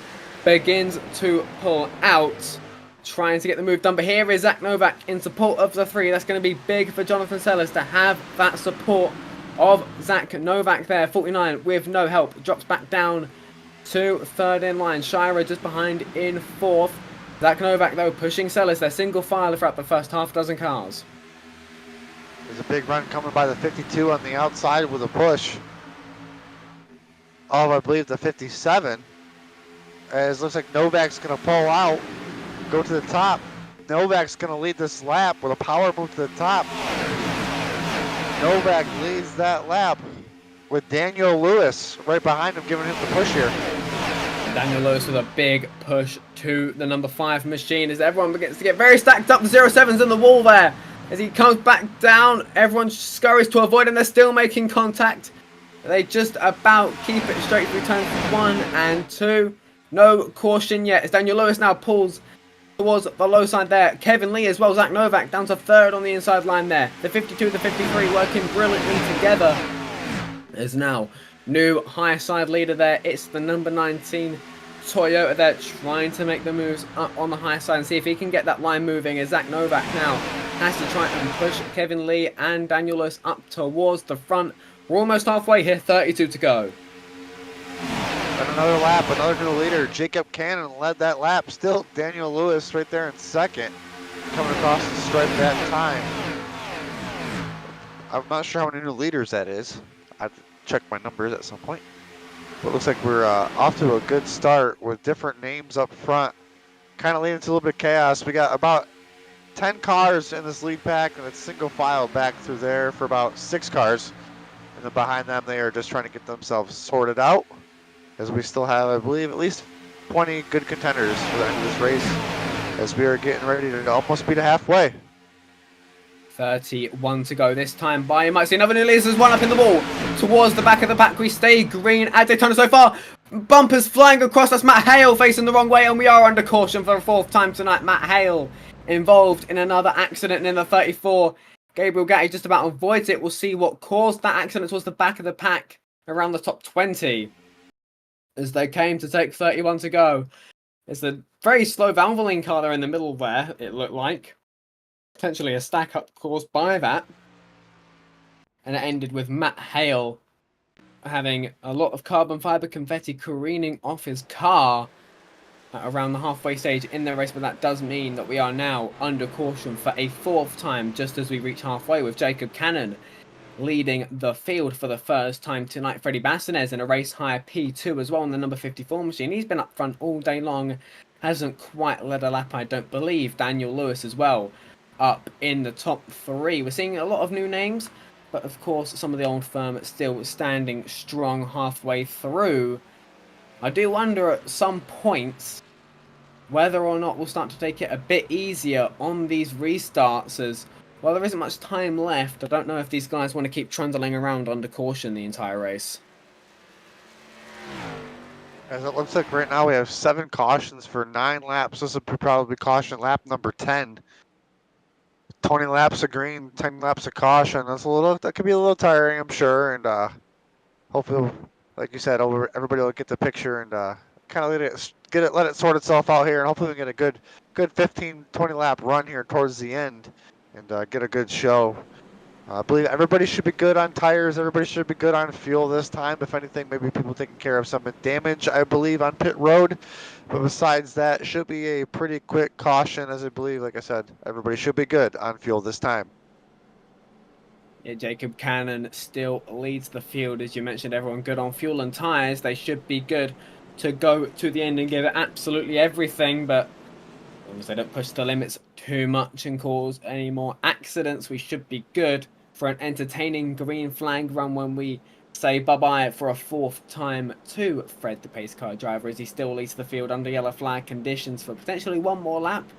begins to pull out, trying to get the move done. But here is Zach Novak in support of the 3. That's going to be big for Jonathan Sellers to have that support of Zach Novak there. 49 with no help, drops back down to 3rd in line. Shira just behind in 4th. Zach Novak, though, pushing Sellers. They're single file throughout the first half dozen cars. There's a big run coming by the 52 on the outside with a push. Oh, I believe the 57. As looks like Novak's going to pull out, go to the top. Novak's going to lead this lap with a power move to the top. Novak leads that lap with Daniel Lewis right behind him, giving him the push here. Daniel Lewis with a big push to the number 5 machine as everyone begins to get very stacked up. The 0-7's in the wall there. As he comes back down, everyone scurries to avoid him. They're still making contact. They just about keep it straight through turns 1 and 2. No caution yet as Daniel Lewis now pulls towards the low side there. Kevin Lee as well. Zach Novak down to 3rd on the inside line there. The 52, the 53 working brilliantly together. There's now new high side leader there. It's the number 19 Toyota there, trying to make the moves up on the high side and see if he can get that line moving, as Zach Novak now has to try and push Kevin Lee and Daniel Lewis up towards the front. We're almost halfway here, 32 to go. And another lap, another new leader. Jacob Cannon led that lap. Still Daniel Lewis right there in 2nd, coming across the stripe that time. I'm not sure how many new leaders that is. I have to check my numbers at some point. But it looks like we're off to a good start with different names up front. Kind of leading to a little bit of chaos. We got about 10 cars in this lead pack, and it's single file back through there for about 6 cars. And then behind them, they are just trying to get themselves sorted out, as we still have, I believe, at least 20 good contenders for the end of this race, as we are getting ready to almost be to halfway. 31 to go this time by. You might see another new leader. There's one up in the wall towards the back of the pack. We stay green at Daytona so far. Bumpers flying across. That's Matt Hale facing the wrong way, and we are under caution for the 4th time tonight. Matt Hale involved in another accident in the 34. Gabriel Gatti just about avoids it. We'll see what caused that accident towards the back of the pack around the top 20 as they came to take 31 to go. It's a very slow Valvoline car there in the middle there, it looked like. Potentially a stack up caused by that. And it ended with Matt Hale having a lot of carbon fiber confetti careening off his car around the halfway stage in the race, but that does mean that we are now under caution for a 4th time just as we reach halfway, with Jacob Cannon leading the field for the first time tonight. Freddie Bassinez in a race high P2 as well on the number 54 machine. He's been up front all day long, hasn't quite led a lap, I don't believe. Daniel Lewis as well up in the top 3. We're seeing a lot of new names, but of course some of the old firm still standing strong halfway through. I do wonder at some points whether or not we'll start to take it a bit easier on these restarts, as while there isn't much time left, I don't know if these guys want to keep trundling around under caution the entire race. As it looks like right now we have 7 cautions for 9 laps. This will probably be caution lap number 10. 20 laps of green, 10 laps of caution. That could be a little tiring, I'm sure, and hopefully, like you said, everybody will get the picture and kind of let it sort itself out here, and hopefully we get a good 15, 20 lap run here towards the end, and get a good show. I believe everybody should be good on tires. Everybody should be good on fuel this time. If anything, maybe people taking care of some damage, I believe, on pit road. But besides that, it should be a pretty quick caution, as I believe, like I said, everybody should be good on fuel this time. Yeah, Jacob Cannon still leads the field. As you mentioned, everyone good on fuel and tyres. They should be good to go to the end and give it absolutely everything, but as long as they don't push the limits too much and cause any more accidents, we should be good for an entertaining green flag run when we say bye-bye for a 4th time to Fred, the pace car driver, as he still leads the field under yellow flag conditions for potentially one more lap.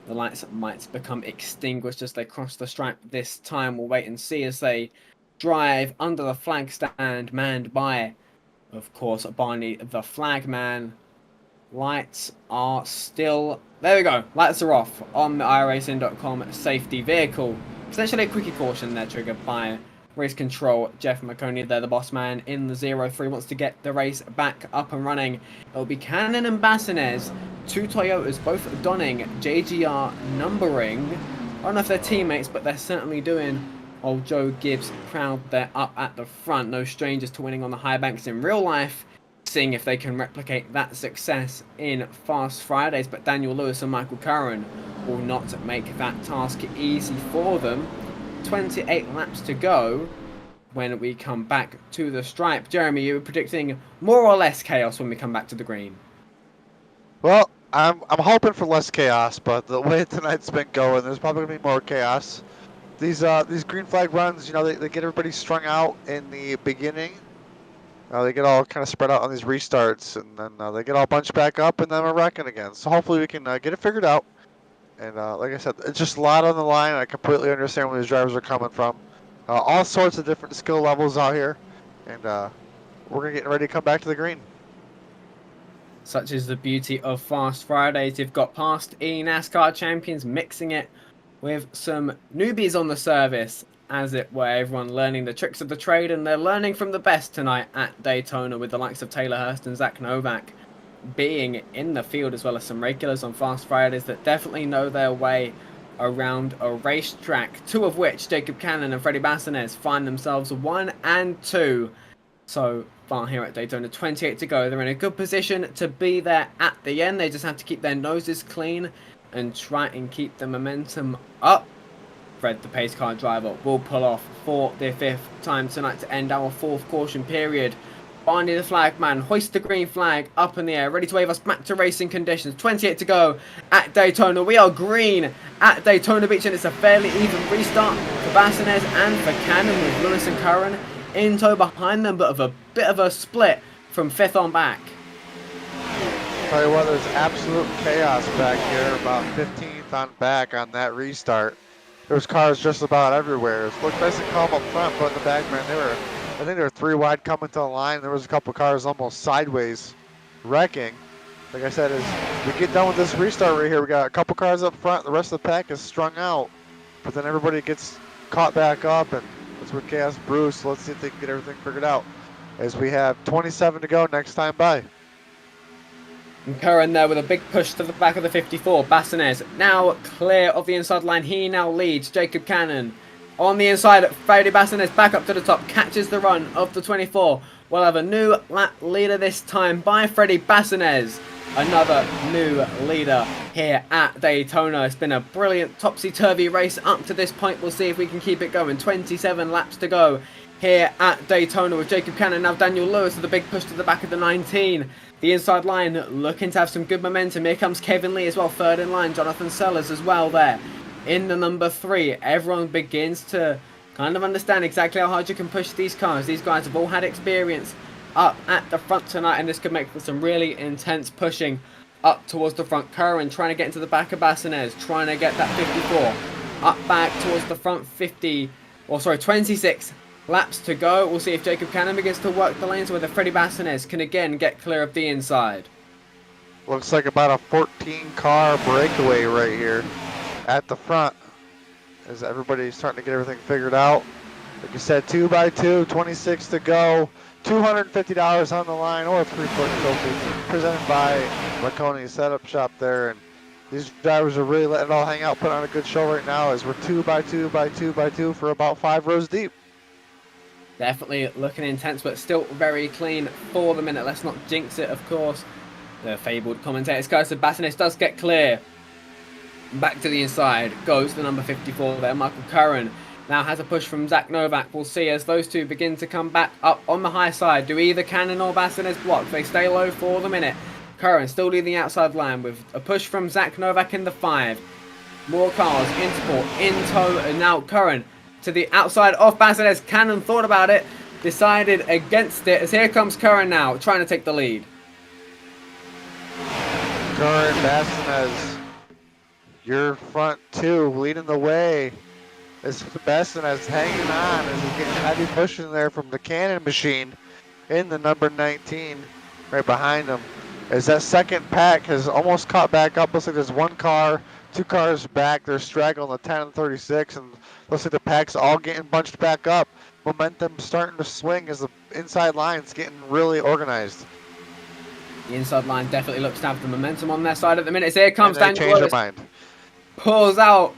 The lights might become extinguished as they cross the stripe this time. We'll wait and see as they drive under the flag stand manned by, of course, Barney the flagman. Lights are still... There we go. Lights are off on the iRacing.com safety vehicle. Essentially a quickie caution there triggered by race control. Jeff Maconi there, the boss man in the 0-3, wants to get the race back up and running. It'll be Cannon and Bassinez, two Toyotas, both donning JGR numbering. I don't know if they're teammates, but they're certainly doing old Joe Gibbs proud. They're up at the front. No strangers to winning on the high banks in real life. Seeing if they can replicate that success in Fast Fridays, but Daniel Lewis and Michael Curran will not make that task easy for them. 28 laps to go when we come back to the stripe. Jeremy, you were predicting more or less chaos when we come back to the green. Well, I'm hoping for less chaos, but the way tonight's been going, there's probably gonna be more chaos. These green flag runs, you know, they get everybody strung out in the beginning. They get all kind of spread out on these restarts, and then they get all bunched back up, and then we're wrecking again. So hopefully we can get it figured out. And like I said, it's just a lot on the line. I completely understand where these drivers are coming from. All sorts of different skill levels out here, and we're gonna get ready to come back to the green. Such is the beauty of Fast Fridays. You've got past NASCAR champions mixing it with some newbies on the service, as it were, everyone learning the tricks of the trade, and they're learning from the best tonight at Daytona, with the likes of Taylor Hurst and Zach Novak being in the field, as well as some regulars on Fast Fridays that definitely know their way around a racetrack, two of which, Jacob Cannon and Freddie Bassinez, find themselves 1 and 2 so far here at Daytona. 28 to go. They're in a good position to be there at the end. They just have to keep their noses clean and try and keep the momentum up. Fred, the pace car driver, will pull off for the 5th time tonight to end our 4th caution period. Barney the flag man hoists the green flag up in the air, ready to wave us back to racing conditions. 28 to go at Daytona. We are green at Daytona Beach, and it's a fairly even restart for Bassinez and for Cannon, with Lewis and Curran in tow behind them, but of a bit of a split from 5th on back. Tell you what, there's absolute chaos back here, about 15th on back on that restart. There was cars just about everywhere. It looked nice and calm up front, but in the back, man, I think they were 3 wide coming to the line. There was a couple cars almost sideways wrecking. Like I said, as we get done with this restart right here, we got a couple cars up front. The rest of the pack is strung out, but then everybody gets caught back up, and that's where chaos brews. So let's see if they can get everything figured out, as we have 27 to go next time by. And Curran there with a big push to the back of the 54. Bassinez now clear of the inside line. He now leads. Jacob Cannon on the inside. Freddie Bassinez back up to the top. Catches the run of the 24. We'll have a new lap leader this time by Freddie Bassinez. Another new leader here at Daytona. It's been a brilliant topsy-turvy race up to this point. We'll see if we can keep it going. 27 laps to go here at Daytona, with Jacob Cannon, now Daniel Lewis with a big push to the back of the 19. The inside line looking to have some good momentum. Here comes Kevin Lee as well, 3rd in line. Jonathan Sellers as well there in the number 3. Everyone begins to kind of understand exactly how hard you can push these cars. These guys have all had experience up at the front tonight, and this could make for some really intense pushing up towards the front. Curran trying to get into the back of Bassinez, trying to get that 54 up back towards the front 26 laps to go. We'll see if Jacob Cannon begins to work the lanes, whether Freddie Bassinez can again get clear of the inside. Looks like about a 14-car breakaway right here at the front, as everybody's starting to get everything figured out. Like you said, 2 by 2, 26 to go, $250 on the line, or a 3-foot trophy presented by Maconi Setup Shop there. And these drivers are really letting it all hang out, put on a good show right now, as we're 2 by 2 by 2 by 2 for about 5 rows deep. Definitely looking intense, but still very clean for the minute. Let's not jinx it, of course. The fabled commentator's curse of Bassinez does get clear. Back to the inside goes the number 54 there. Michael Curran now has a push from Zach Novak. We'll see as those two begin to come back up on the high side. Do either Cannon or Bassinez block? They stay low for the minute. Curran still leading the outside line with a push from Zach Novak in the 5. More cars in support, in tow, and now Curran to the outside of Bassinez. Cannon thought about it, decided against it, as here comes Curran now, trying to take the lead. Curran, Bassinez, your front 2 leading the way. As Bassinez hanging on, as he's getting heavy pushing there from the Cannon machine in the number 19, right behind him. as that second pack has almost caught back up. Looks like there's one car, 2 cars back. They're straggling the 10 and 36, and looks like the pack's all getting bunched back up. Momentum starting to swing as the inside line's getting really organized. The inside line definitely looks to have the momentum on their side at the minute. So here comes And they Daniel changed their Lewis. mind. Pulls out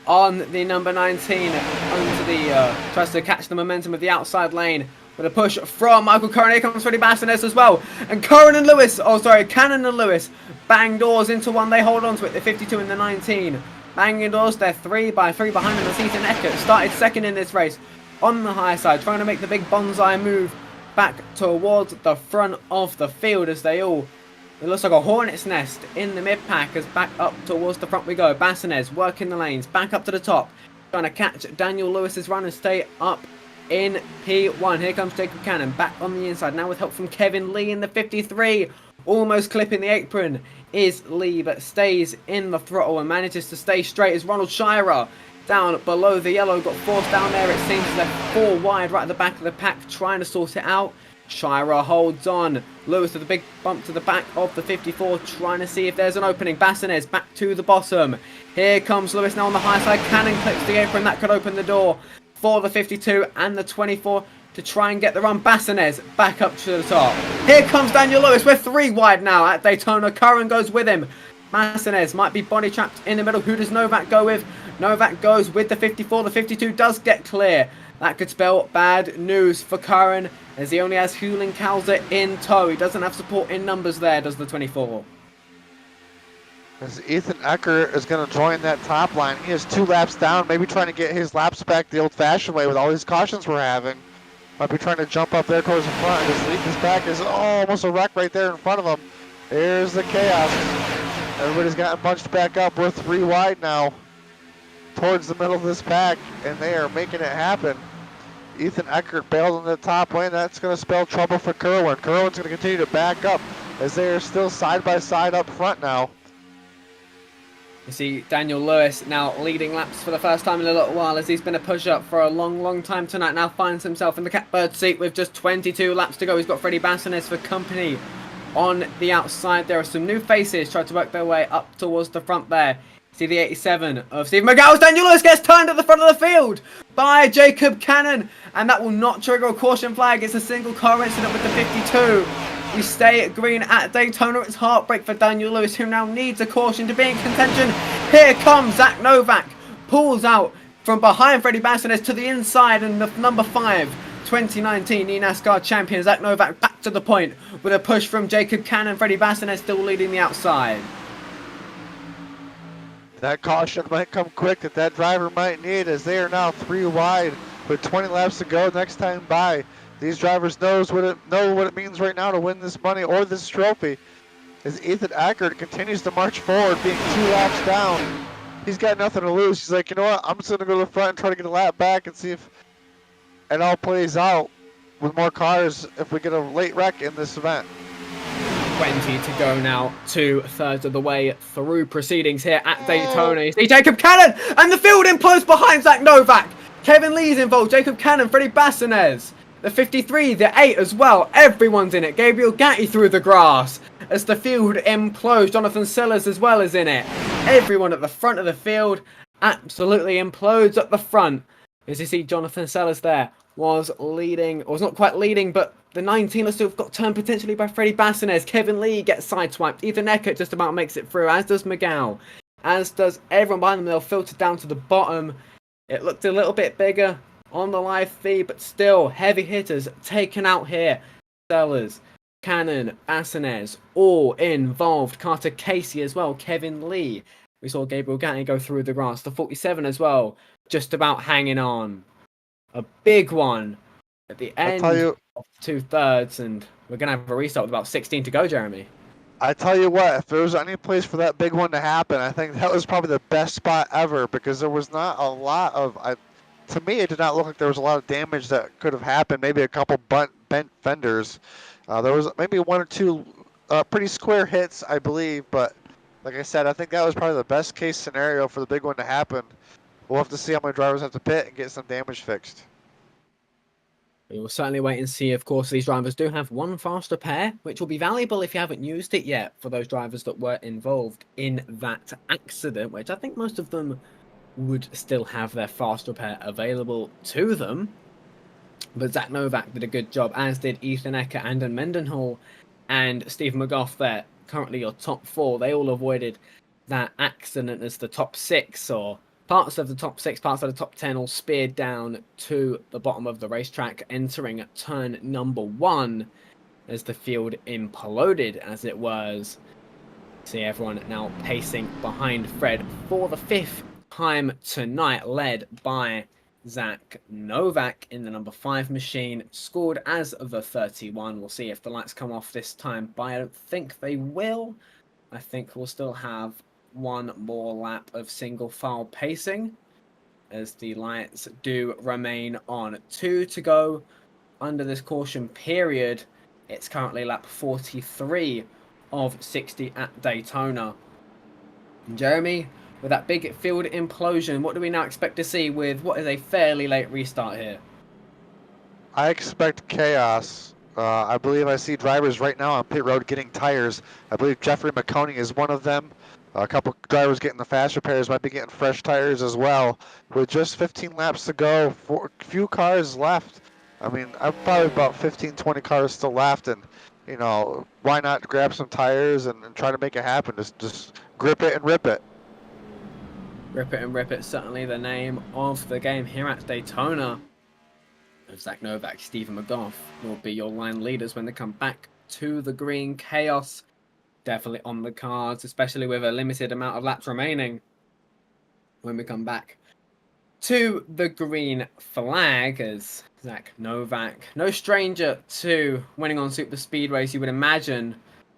on the number 19 onto the tries to catch the momentum of the outside lane with a push from Michael Curran. Here comes Freddie Bassinez as well, and Cannon and Lewis bang doors into one. They hold on to it, the 52 and the 19 banging doors. They're 3 by 3 behind them. The Ethan Eckert started second in this race on the high side, trying to make the big bonsai move back towards the front of the field as they all, it looks like a hornet's nest in the mid-pack as back up towards the front we go. Bassinez working the lanes, back up to the top, trying to catch Daniel Lewis's run and stay up in P1. Here comes Jacob Cannon back on the inside, now with help from Kevin Lee in the 53. Almost clipping the apron is Lee, but stays in the throttle and manages to stay straight as Ronald Shira down below the yellow, got forced down there. It seems they're 4 wide right at the back of the pack, trying to sort it out. Shira holds on. Lewis with a big bump to the back of the 54, trying to see if there's an opening. Bassinez back to the bottom. Here comes Lewis now on the high side. Cannon clips the apron. That could open the door for the 52 and the 24 to try and get the run. Bassinez back up to the top. Here comes Daniel Lewis. We're 3 wide now at Daytona. Curran goes with him. Bassinez might be body trapped in the middle. Who does Novak go with? Novak goes with the 54. The 52 does get clear. That could spell bad news for Curran, as he only has Hewlin Kalzer in tow. He doesn't have support in numbers there, does the 24. As Ethan Eckert is going to join that top line. He is 2 laps down, maybe trying to get his laps back the old-fashioned way with all these cautions we're having. Might be trying to jump up there towards the front. His back is almost a wreck right there in front of him. Here's the chaos. Everybody's gotten bunched back up. We're 3 wide now towards the middle of this pack, and they are making it happen. Ethan Eckert bailed in the top lane. That's going to spell trouble for Kerwin. Kerwin's going to continue to back up as they are still side by side up front now. You see Daniel Lewis now leading laps for the first time in a little while, as he's been a push-up for a long time tonight. Now finds himself in the catbird seat with just 22 laps to go. He's got Freddie Bassinez for company on the outside. There are some new faces trying to work their way up towards the front there. See the 87 of Steve McGow's. Daniel Lewis gets turned at the front of the field by Jacob Cannon, and that will not trigger a caution flag. It's a single car incident with the 52. We stay green at Daytona. It's heartbreak for Daniel Lewis, who now needs a caution to be in contention. Here comes Zach Novak. Pulls out from behind Freddie Bassinez to the inside, and the number 5, 2019 eNASCAR champion Zach Novak back to the point with a push from Jacob Cannon. Freddie Bassinez still leading the outside. That caution might come quick that driver might need, as they are now 3 wide with 20 laps to go next time by. These drivers know what it means right now to win this money or this trophy. As Ethan Eckert continues to march forward, being 2 laps down. He's got nothing to lose. He's like, you know what? I'm just going to go to the front and try to get a lap back and see if it all plays out with more cars if we get a late wreck in this event. 20 to go now, 2/3 of the way through proceedings here at Daytona. You see Jacob Cannon, and the field implodes behind Zach Novak. Kevin Lee's involved, Jacob Cannon, Freddie Bassinez, the 53, the 8 as well. Everyone's in it. Gabriel Gatti through the grass as the field implodes. Jonathan Sellers as well is in it. Everyone at the front of the field absolutely implodes at the front. As you see Jonathan Sellers there was leading, or was not quite leading, but the 19 still got turned potentially by Freddie Bassinez. Kevin Lee gets sideswiped. Ethan Eckert just about makes it through, as does McGow. As does everyone behind them. They'll filter down to the bottom. It looked a little bit bigger on the live feed, but still heavy hitters taken out here. Sellers, Cannon, Bassinez, all involved. Carter Casey as well. Kevin Lee. We saw Gabriel Gatti go through the grass. The 47 as well, just about hanging on. A big one at the end of 2/3, and we're going to have a restart with about 16 to go, Jeremy. I tell you what, if there was any place for that big one to happen, I think that was probably the best spot ever, because there was not a lot of, to me, it did not look like there was a lot of damage that could have happened. Maybe a couple bent fenders. There was maybe 1 or 2 pretty square hits, I believe, but like I said, I think that was probably the best case scenario for the big one to happen. We'll have to see how many drivers have to pit and get some damage fixed. We will certainly wait and see. Of course, these drivers do have one faster pair, which will be valuable if you haven't used it yet for those drivers that were involved in that accident, which I think most of them would still have their faster pair available to them. But Zach Novak did a good job, as did Ethan Ecker, Andon Mendenhall, and Steve McGough there. Currently your top four. They all avoided that accident as the top six, or parts of the top six, parts of the top 10, all speared down to the bottom of the racetrack, entering turn number 1 as the field imploded, as it was. See everyone now pacing behind Fred for the 5th time tonight, led by Zach Novak in the number 5 machine, scored as the 31. We'll see if the lights come off this time, but I don't think they will. I think we'll still have one more lap of single file pacing as the lights do remain on. 2 to go under this caution period. It's currently lap 43 of 60 at Daytona. And Jeremy, with that big field implosion, what do we now expect to see with what is a fairly late restart here? I expect chaos. I believe I see drivers right now on pit road getting tires. I believe Jeffrey Maconi is one of them. A couple drivers getting the fast repairs might be getting fresh tires as well. With just 15 laps to go, few cars left. I mean, I've probably about 15, 20 cars still left, and you know, why not grab some tires and try to make it happen? Just grip it and rip it. Rip it and rip it, certainly the name of the game here at Daytona. Zach Novak, Stephen McGough will be your line leaders when they come back to the green. Chaos definitely on the cards, especially with a limited amount of laps remaining when we come back to the green flag, as Zach Novak, no stranger to winning on super speedways, you would imagine,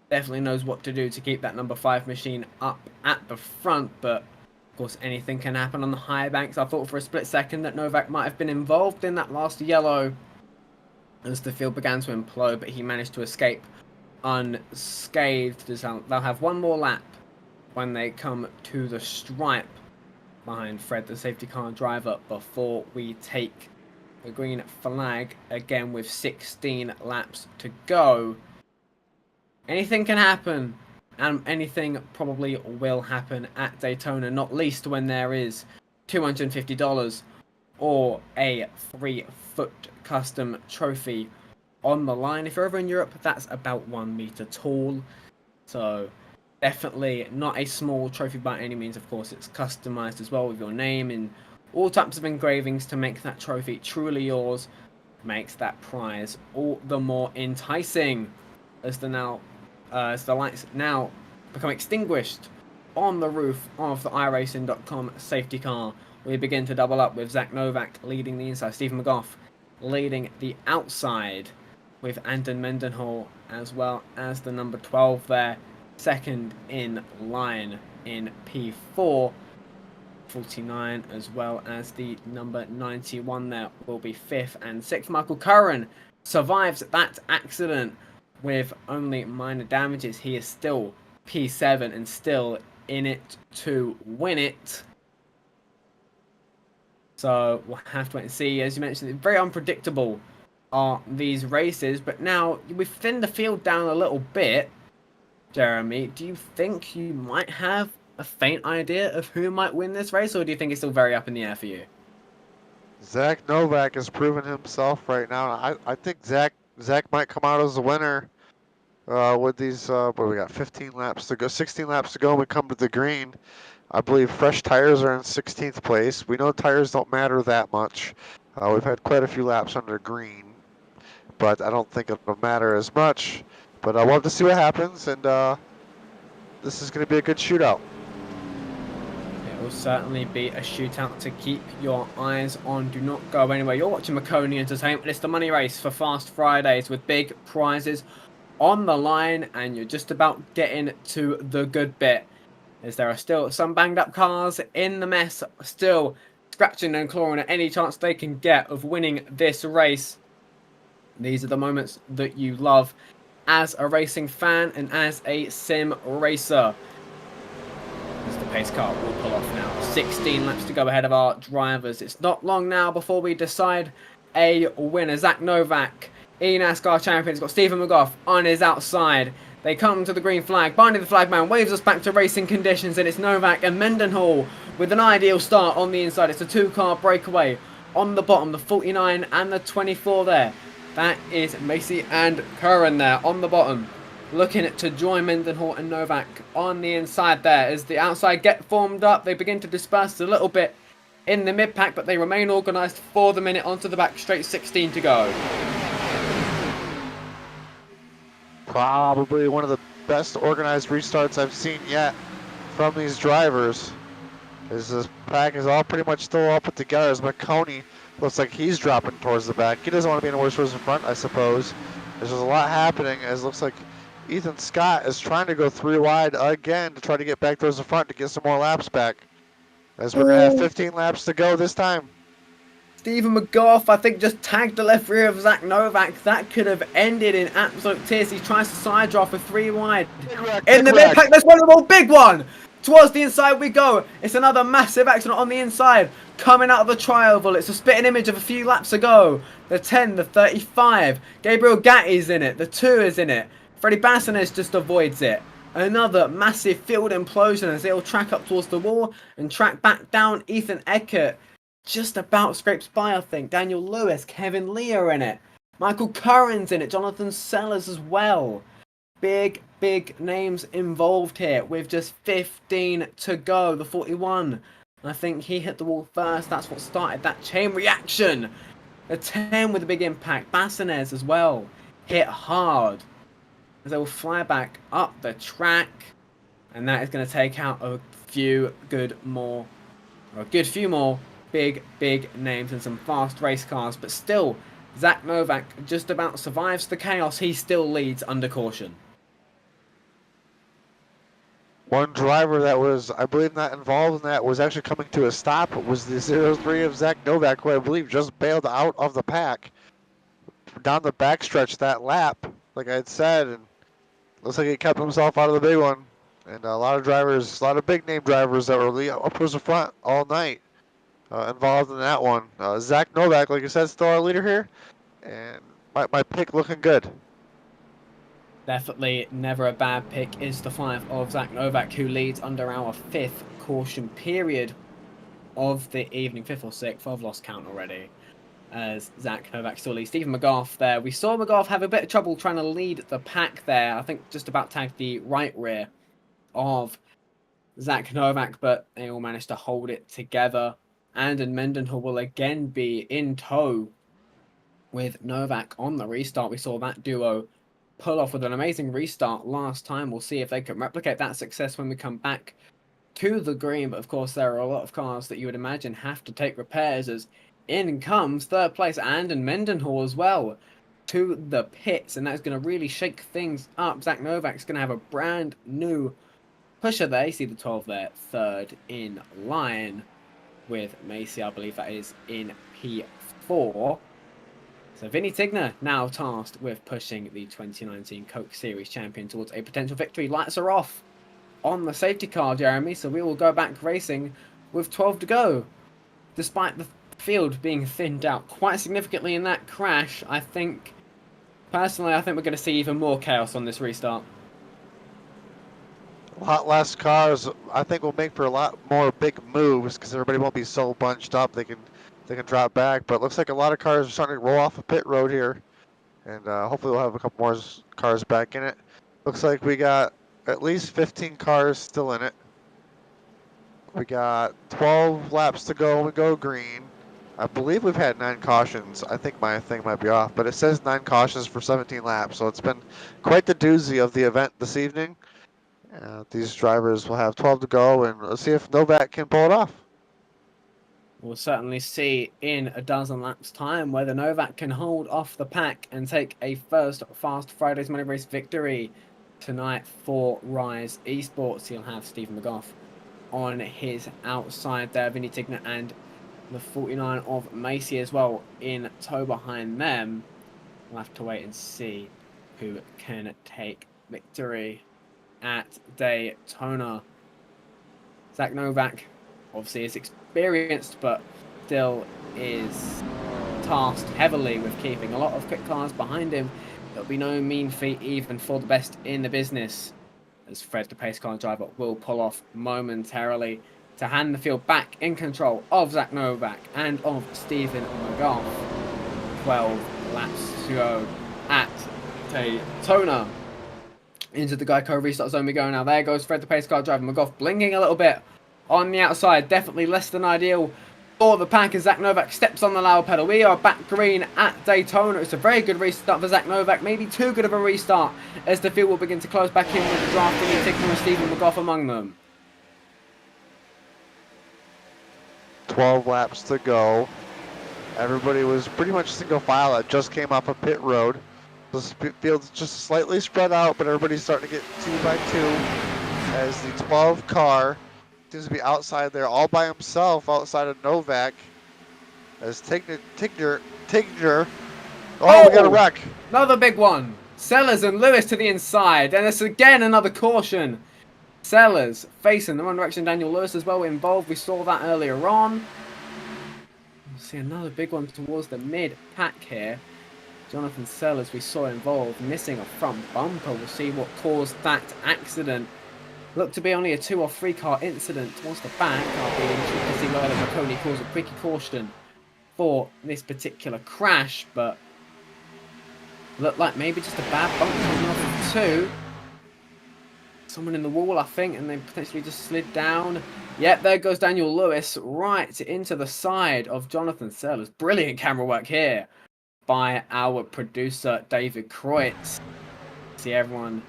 definitely knows what to do to keep that number 5 machine up at the front. But of course, anything can happen on the high banks. I thought for a split second that Novak might have been involved in that last yellow as the field began to implode, but he managed to escape unscathed. They'll have one more lap when they come to the stripe behind Fred, the safety car driver, before we take the green flag again with 16 laps to go. Anything can happen, and anything probably will happen at Daytona, not least when there is $250 or a 3-foot custom trophy on the line. If you're over in Europe, that's about 1 meter tall, so definitely not a small trophy by any means. Of course, it's customized as well with your name and all types of engravings to make that trophy truly yours. Makes that prize all the more enticing as the lights now become extinguished on the roof of the iRacing.com safety car. We begin to double up with Zach Novak leading the inside, Stephen McGough leading the outside, with Andon Mendenhall as well as the number 12 there, second in line in P4. 49 as well as the number 91 there will be 5th and 6th. Michael Curran survives that accident with only minor damages. He is still P7 and still in it to win it. So we'll have to wait and see. As you mentioned, very unpredictable are these races, but now we've thinned the field down a little bit. Jeremy, do you think you might have a faint idea of who might win this race, or do you think it's still very up in the air for you? Zach Novak has proven himself right now. I think Zach might come out as the winner with these. What we got? 15 laps to go, 16 laps to go. When we come to the green. I believe fresh tires are in 16th place. We know tires don't matter that much. We've had quite a few laps under green, but I don't think it'll matter as much. But I'll love to see what happens, and this is going to be a good shootout. It will certainly be a shootout to keep your eyes on. Do not go anywhere. You're watching Maconi Entertainment. It's the money race for Fast Fridays with big prizes on the line, and you're just about getting to the good bit, as there are still some banged up cars in the mess, still scratching and clawing at any chance they can get of winning this race. These are the moments that you love as a racing fan and as a sim racer. As the pace car will pull off now. 16 laps to go ahead of our drivers. It's not long now before we decide a winner. Zach Novak, eNASCAR champion, has got Stephen McGough on his outside. They come to the green flag. Barney the flagman waves us back to racing conditions, and it's Novak and Mendenhall with an ideal start on the inside. It's a two-car breakaway on the bottom, the 49 and the 24 there. That is Macy and Curran there on the bottom, looking to join Mendenhall and Novak on the inside there. As the outside get formed up, they begin to disperse a little bit in the mid-pack, but they remain organised for the minute onto the back straight, 16 to go. Probably one of the best organized restarts I've seen yet from these drivers. As this pack is all pretty much still all put together, as Maconi looks like he's dropping towards the back. He doesn't want to be anywhere towards the front, I suppose. There's a lot happening, as it looks like Ethan Scott is trying to go 3 wide again to try to get back towards the front to get some more laps back. As we're going to have 15 laps to go this time. Stephen McGough, I think, just tagged the left rear of Zach Novak. That could have ended in absolute tears. He tries to side draw for 3 wide. In the mid-pack, there's one more big one! Towards the inside we go. It's another massive accident on the inside. Coming out of the tri-oval. It's a spitting image of a few laps ago. The 10, the 35. Gabriel Gatti's in it. The 2 is in it. Freddie Bassinez just avoids it. Another massive field implosion as they'll track up towards the wall and track back down. Ethan Eckert just about scrapes by, I think. Daniel Lewis, Kevin Lee are in it. Michael Curran's in it. Jonathan Sellers as well. Big names involved here with just 15 to go. The 41, I think he hit the wall first. That's what started that chain reaction. The 10 with a big impact. Bassinez as well hit hard as they will fly back up the track, and that is going to take out a good few more big names and some fast race cars. But still, Zach Novak just about survives the chaos. He still leads under caution. One driver that was, I believe, not involved in that was actually coming to a stop was the 03 of Zach Novak, who I believe just bailed out of the pack down the backstretch that lap, like I had said, and looks like he kept himself out of the big one. And a lot of drivers, a lot of big name drivers that were up towards the front all night involved in that one. Zach Novak, like I said, still our leader here, and my pick looking good. Definitely never a bad pick is the 5 of Zach Novak, who leads under our 5th caution period of the evening. 5th or 6th, I've lost count already. As Zach Novak still leads. Stephen McGough there. We saw McGough have a bit of trouble trying to lead the pack there. I think just about tagged the right rear of Zach Novak, but they all managed to hold it together. And Mendenhall will again be in tow with Novak on the restart. We saw that duo pull off with an amazing restart last time. We'll see if they can replicate that success when we come back to the green. But of course, there are a lot of cars that you would imagine have to take repairs, as in comes 3rd place and Mendenhall as well to the pits, and that's going to really shake things up. Zach Novak's going to have a brand new pusher there. You see the 12 there, 3rd in line with Macy. I believe that is in P4. So Vinny Tigner now tasked with pushing the 2019 Coke Series champion towards a potential victory. Lights are off on the safety car, Jeremy, so we will go back racing with 12 to go. Despite the field being thinned out quite significantly in that crash, personally, I think we're going to see even more chaos on this restart. A lot less cars, I think, will make for a lot more big moves because everybody won't be so bunched up. They can drop back, but it looks like a lot of cars are starting to roll off a pit road here, and hopefully we'll have a couple more cars back in it. Looks like we got at least 15 cars still in it. We got 12 laps to go when we go green. I believe we've had 9 cautions. I think my thing might be off, but it says 9 cautions for 17 laps, so it's been quite the doozy of the event this evening. These drivers will have 12 to go, and let's see if Novak can pull it off. We'll certainly see in a dozen laps' time whether Novak can hold off the pack and take a first Fast Fridays Money Race victory tonight for Rise Esports. He'll have Stephen McGough on his outside there, Vinny Tigner and the 49 of Macy as well in tow behind them. We'll have to wait and see who can take victory at Daytona. Zach Novak obviously is experienced, but still is tasked heavily with keeping a lot of quick cars behind him. It'll be no mean feat even for the best in the business, as Fred, the pace car driver, will pull off momentarily to hand the field back in control of Zach Novak and of Stephen McGough. 12 laps to go at Daytona. Into the Geico restart zone we go now. There goes Fred, the pace car driver. McGough blinking a little bit on the outside. Definitely less than ideal for the pack as Zach Novak steps on the lower pedal. We are back green at Daytona. It's a very good restart for Zach Novak. Maybe too good of a restart as the field will begin to close back in with the drafting and Tigner and Stephen McGough among them. 12 laps to go. Everybody was pretty much single file that just came off a pit road. The field's just slightly spread out, but everybody's starting to get 2 by 2 as the 12 car seems to be outside there all by himself outside of Novak. As Tigner. Oh, we got a wreck. Another big one. Sellers and Lewis to the inside, and it's again another caution. Sellers facing the wrong direction. Daniel Lewis as well involved. We saw that earlier on. We'll see another big one towards the mid-pack here. Jonathan Sellers we saw involved, missing a front bumper. We'll see what caused that accident. Looked to be only a 2 or 3 car incident towards the back. I'll be intrigued to see whether Maconi calls a quickie caution for this particular crash, but looked like maybe just a bad bump coming off of 2. Someone in the wall, I think, and they potentially just slid down. Yep, there goes Daniel Lewis right into the side of Jonathan Sellers. Brilliant camera work here by our producer, David Kreutz. See everyone,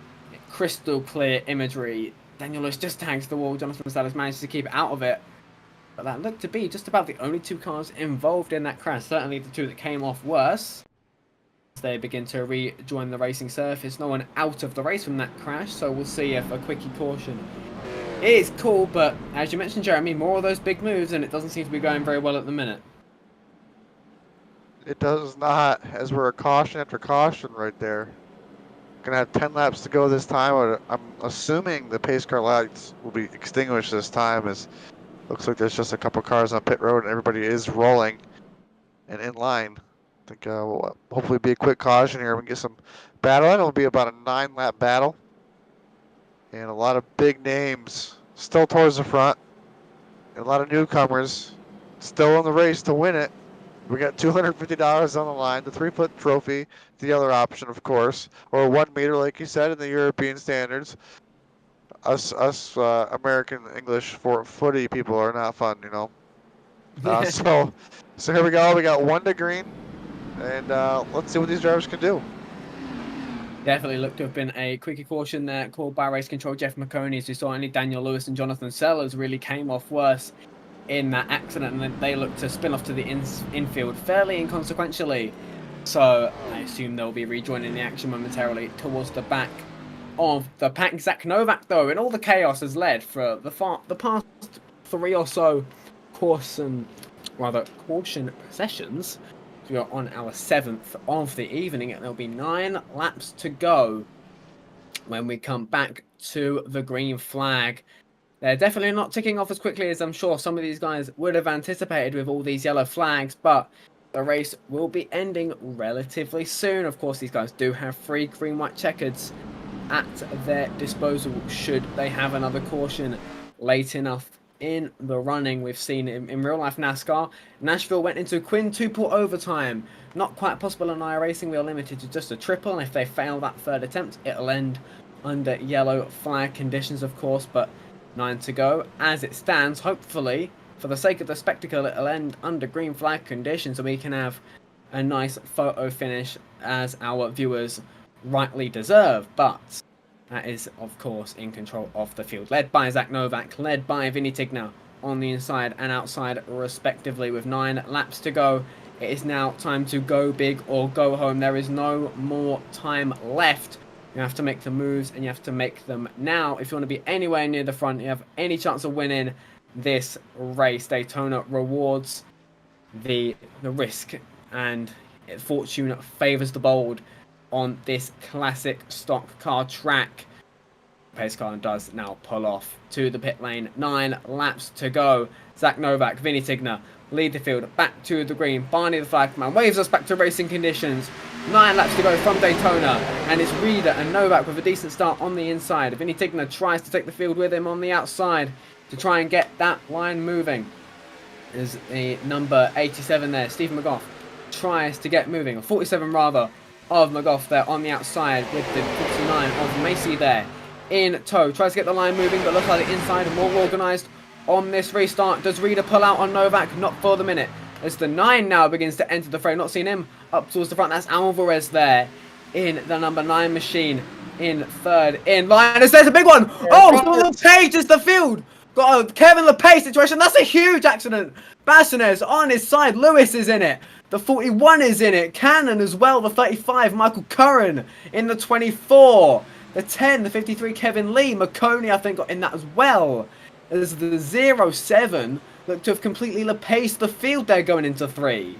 crystal clear imagery. Daniel Lewis just tags the wall. Jonathan Sellers manages to keep it out of it. But that looked to be just about the only 2 cars involved in that crash. Certainly the 2 that came off worse. As they begin to rejoin the racing surface. No one out of the race from that crash. So we'll see if a quickie caution is cool. But as you mentioned, Jeremy, more of those big moves. And it doesn't seem to be going very well at the minute. It does not, as we're a caution after caution right there. Gonna have 10 laps to go this time. I'm assuming the pace car lights will be extinguished this time, as looks like there's just a couple cars on pit road and everybody is rolling and in line. I think will hopefully be a quick caution here. We can get some battle. It'll be about a 9-lap battle, and a lot of big names still towards the front, and a lot of newcomers still in the race to win it. We got $250 on the line, the 3-foot trophy, the other option, of course, or 1 meter, like you said, in the European standards. Us American English footy people are not fun, you know. So here we go. We got 1 to green, and let's see what these drivers can do. Definitely looked to have been a quickie caution there called by race control Jeff Maconi, as we saw only Daniel Lewis and Jonathan Sellers really came off worse in that accident, and then they look to spin off to the infield fairly inconsequentially. So I assume they'll be rejoining the action momentarily towards the back of the pack. Zach Novak, though, in all the chaos, has led for the past 3 or so caution sessions. We are on our 7th of the evening, and there'll be 9 laps to go when we come back to the green flag. They're definitely not ticking off as quickly as I'm sure some of these guys would have anticipated with all these yellow flags, but the race will be ending relatively soon. Of course, these guys do have 3 green-white checkers at their disposal should they have another caution late enough in the running. We've seen in real-life NASCAR, Nashville went into quintuple overtime. Not quite possible in iRacing. We are limited to just a triple, and if they fail that 3rd attempt, it'll end under yellow flag conditions, of course, but 9 to go. As it stands, hopefully, for the sake of the spectacle, it'll end under green flag conditions so we can have a nice photo finish as our viewers rightly deserve. But that is, of course, in control of the field. Led by Zach Novak, led by Vinny Tigner on the inside and outside, respectively, with 9 laps to go. It is now time to go big or go home. There is no more time left. You have to make the moves, and you have to make them now. If you want to be anywhere near the front, you have any chance of winning this race. Daytona rewards the risk, and fortune favours the bold on this classic stock car track. Pace car does now pull off to the pit lane. 9 laps to go. Zach Novak, Vinny Tigner lead the field back to the green. Barney the flagman waves us back to racing conditions. 9 laps to go from Daytona, and it's Reeder and Novak with a decent start on the inside. Vinny Tigner tries to take the field with him on the outside to try and get that line moving. There's the number 87 there, Stephen McGough, tries to get moving, or 47 rather, of McGough there on the outside with the 49 of Macy there in tow. Tries to get the line moving, but looks like the inside more organised on this restart. Does Reeder pull out on Novak? Not for the minute. As the 9 now begins to enter the frame. Not seeing him up towards the front. That's Alvarez there in the number 9 machine in third in line. As there's a big one. Oh, LePage is the field. Got a Kevin LePage situation. That's a huge accident. Bassinez on his side. Lewis is in it. The 41 is in it. Cannon as well. The 35. Michael Curran in the 24. The 10. The 53. Kevin Lee. Maconi, I think, got in that as well. As the 07 look to have completely LePaced the field there going into 3.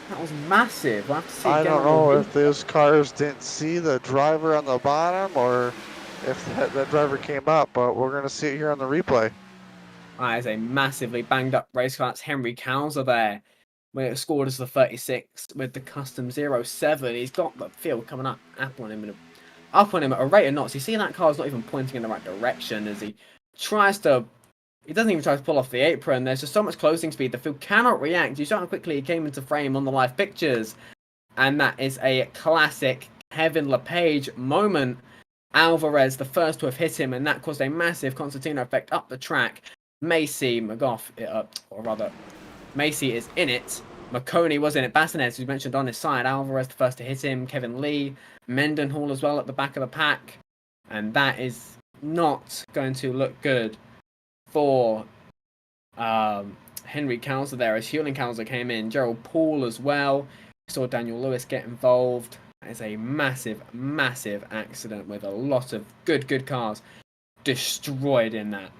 That was massive. We'll have to see. I don't know if those cars didn't see the driver on the bottom or if that driver came up, but we're going to see it here on the replay. That is a massively banged up race car. That's Henry Cowser there. Where it scored as the 36 with the custom 07. He's got the field coming up on him at a rate of knots. You see that car's not even pointing in the right direction as he tries to... He doesn't even try to pull off the apron. There's just so much closing speed. The field cannot react. You saw how quickly he came into frame on the live pictures. And that is a classic Kevin LePage moment. Alvarez, the first to have hit him, and that caused a massive concertina effect up the track. Macy, McGough, or rather, Macy is in it. Maconi was in it. Bassinez, who mentioned on his side. Alvarez, the first to hit him. Kevin Lee. Mendenhall as well at the back of the pack. And that is not going to look good for Henry Cowser there as Hewlin Cowser came in. Gerald Poole as well. Saw Daniel Lewis get involved. That is a massive, massive accident with a lot of good cars destroyed in that.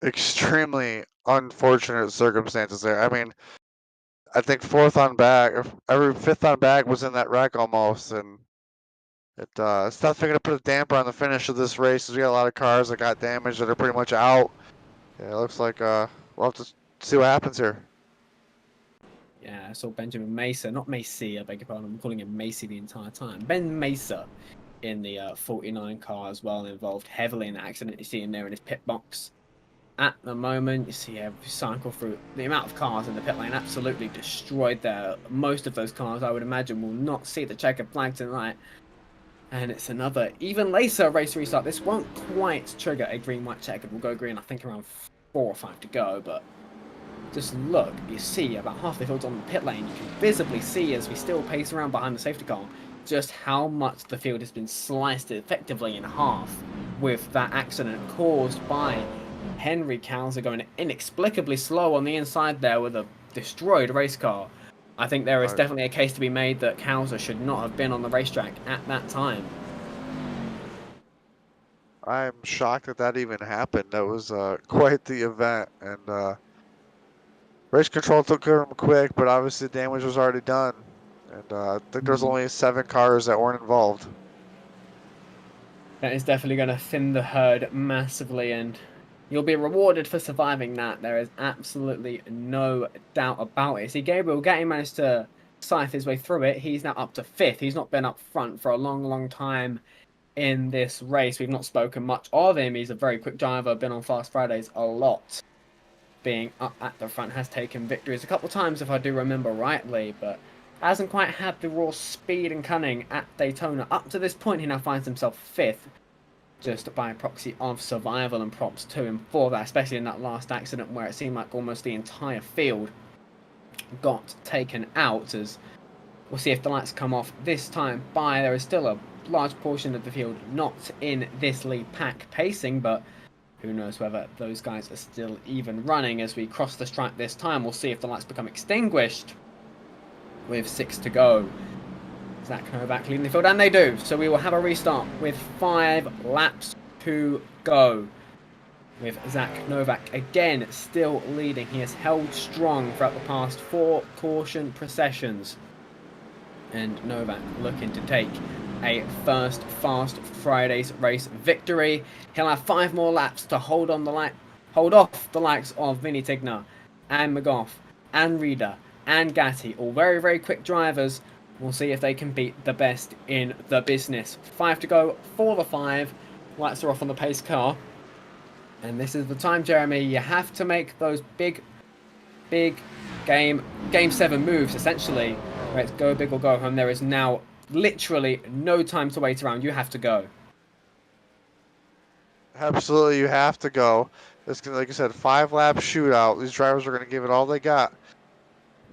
Extremely unfortunate circumstances there. I mean, I think fifth on back was in that wreck almost, and it's definitely going to put a damper on the finish of this race as we got a lot of cars that got damaged that are pretty much out. Yeah, it looks like we'll have to see what happens here. Yeah, I saw Benjamin Mesa, not Macy, I beg your pardon, I'm calling him Macy the entire time. Ben Mesa in the 49 car as well, involved heavily in the accident you see him there in his pit box. At the moment, you see every cycle through the amount of cars in the pit lane absolutely destroyed there. Most of those cars, I would imagine, will not see the checkered flag tonight. And it's another even later race restart. This won't quite trigger a green-white checkered. We'll go green, I think, around 4 or 5 to go. But just look, you see about half the fields on the pit lane. You can visibly see as we still pace around behind the safety car just how much the field has been sliced effectively in half with that accident caused by Henry Cowser going inexplicably slow on the inside there with a destroyed race car. I think there is definitely a case to be made that Cowser should not have been on the racetrack at that time. I'm shocked that even happened. That was quite the event, and race control took care of him quick, but obviously the damage was already done. And I think there's only 7 cars that weren't involved. That is definitely going to thin the herd massively, and you'll be rewarded for surviving that. There is absolutely no doubt about it. See, Gabriel Gatti managed to scythe his way through it. He's now up to 5th. He's not been up front for a long time in this race. We've not spoken much of him. He's a very quick driver, been on Fast Fridays a lot. Being up at the front, has taken victories a couple times if I do remember rightly, but hasn't quite had the raw speed and cunning at Daytona. Up to this point, he now finds himself 5th. Just by proxy of survival, and props to him for that, especially in that last accident where it seemed like almost the entire field got taken out. As we'll see if the lights come off this time by. There is still a large portion of the field not in this lead pack pacing, but who knows whether those guys are still even running as we cross the stripe this time. We'll see if the lights become extinguished with 6 to go. Zach Novak leading the field, and they do. So we will have a restart with 5 laps to go. With Zach Novak again still leading. He has held strong throughout the past 4 caution processions. And Novak looking to take a first Fast Fridays race victory. He'll have 5 more laps to hold off the likes of Vinny Tigner and McGough and Reeder and Gatti, all very, very quick drivers. We'll see if they can beat the best in the business. 5 to go for the 5. Lights are off on the pace car. And this is the time, Jeremy. You have to make those big game 7 moves, essentially. Where it's go big or go home. There is now literally no time to wait around. You have to go. Absolutely, you have to go. It's gonna, like I said, 5-lap shootout. These drivers are going to give it all they got.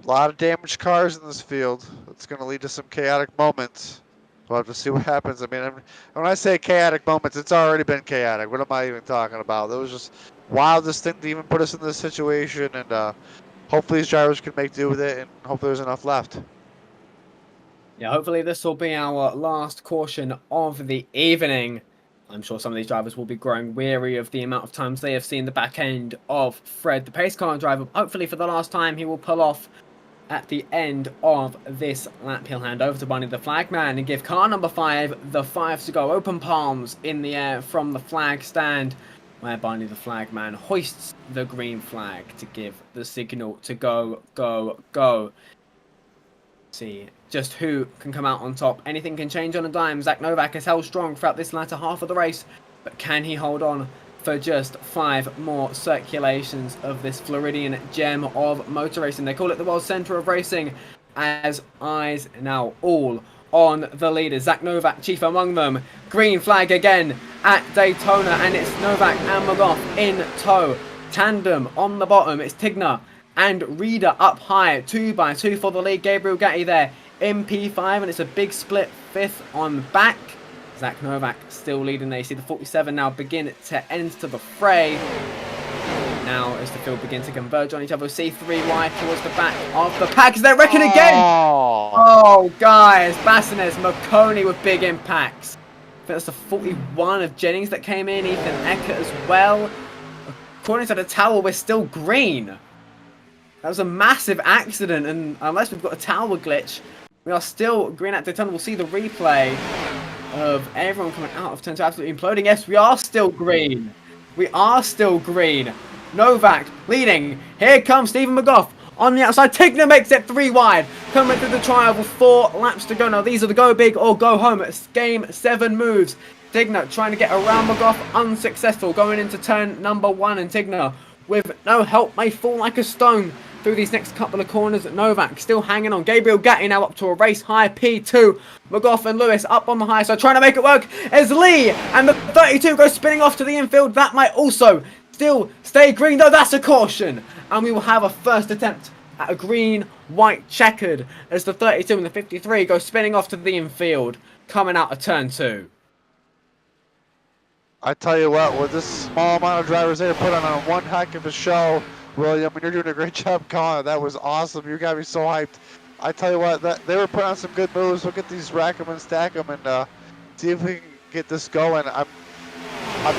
A lot of damaged cars in this field. It's going to lead to some chaotic moments. We'll have to see what happens. I mean, when I say chaotic moments, it's already been chaotic. What am I even talking about? It was just wildest thing to even put us in this situation, and hopefully these drivers can make do with it, and hopefully there's enough left. Yeah, hopefully this will be our last caution of the evening. I'm sure some of these drivers will be growing weary of the amount of times they have seen the back end of Fred, the pace car driver. Hopefully for the last time he will pull off at the end of this lap. He'll hand over to Barney the flagman and give car number 5 the 5 to go. Open palms in the air from the flag stand, where Barney the flagman hoists the green flag to give the signal to go, go, go. See just who can come out on top. Anything can change on a dime. Zach Novak has held strong throughout this latter half of the race, but can he hold on for just 5 more circulations of this Floridian gem of motor racing? They call it the world centre of racing, as eyes now all on the leaders. Zach Novak chief among them. Green flag again at Daytona, and it's Novak and McGough in tow. Tandem on the bottom. It's Tigner and Reeder up high. 2 by 2 for the lead. Gabriel Gatti there in P5, and it's a big split 5th on back. Zach Novak still leading there. You see the 47 now begin to enter the fray. Now as the field begins to converge on each other, see 3 wide towards the back of the pack. Is that wrecking again? Oh, guys. Bassines, Maconi with big impacts. I think that's the 41 of Jennings that came in. Ethan Eckert as well. According to the tower, we're still green. That was a massive accident, and unless we've got a tower glitch, we are still green at Daytona. We'll see the replay of everyone coming out of turn 2 absolutely imploding. Yes, we are still green. We are still green. Novak leading. Here comes Stephen McGough on the outside. Tigner makes it 3 wide. Coming through the trial with 4 laps to go. Now, these are the go big or go home. It's game 7 moves. Tigner trying to get around McGough. Unsuccessful. Going into turn number 1. And Tigner, with no help, may fall like a stone through these next couple of corners. Novak still hanging on. Gabriel Gatti now up to a race high P2. McGough and Lewis up on the high side, trying to make it work as Lee and the 32 goes spinning off to the infield. That might also still stay green, though. That's a caution, and we will have a first attempt at a green white checkered as the 32 and the 53 go spinning off to the infield, coming out of turn 2. I tell you what, with this small amount of drivers there, put on one heck of a show. William, you're doing a great job calling it. That was awesome. You got me so hyped. I tell you what, they were putting on some good moves. We'll get these, rack them and stack them, and see if we can get this going. I'm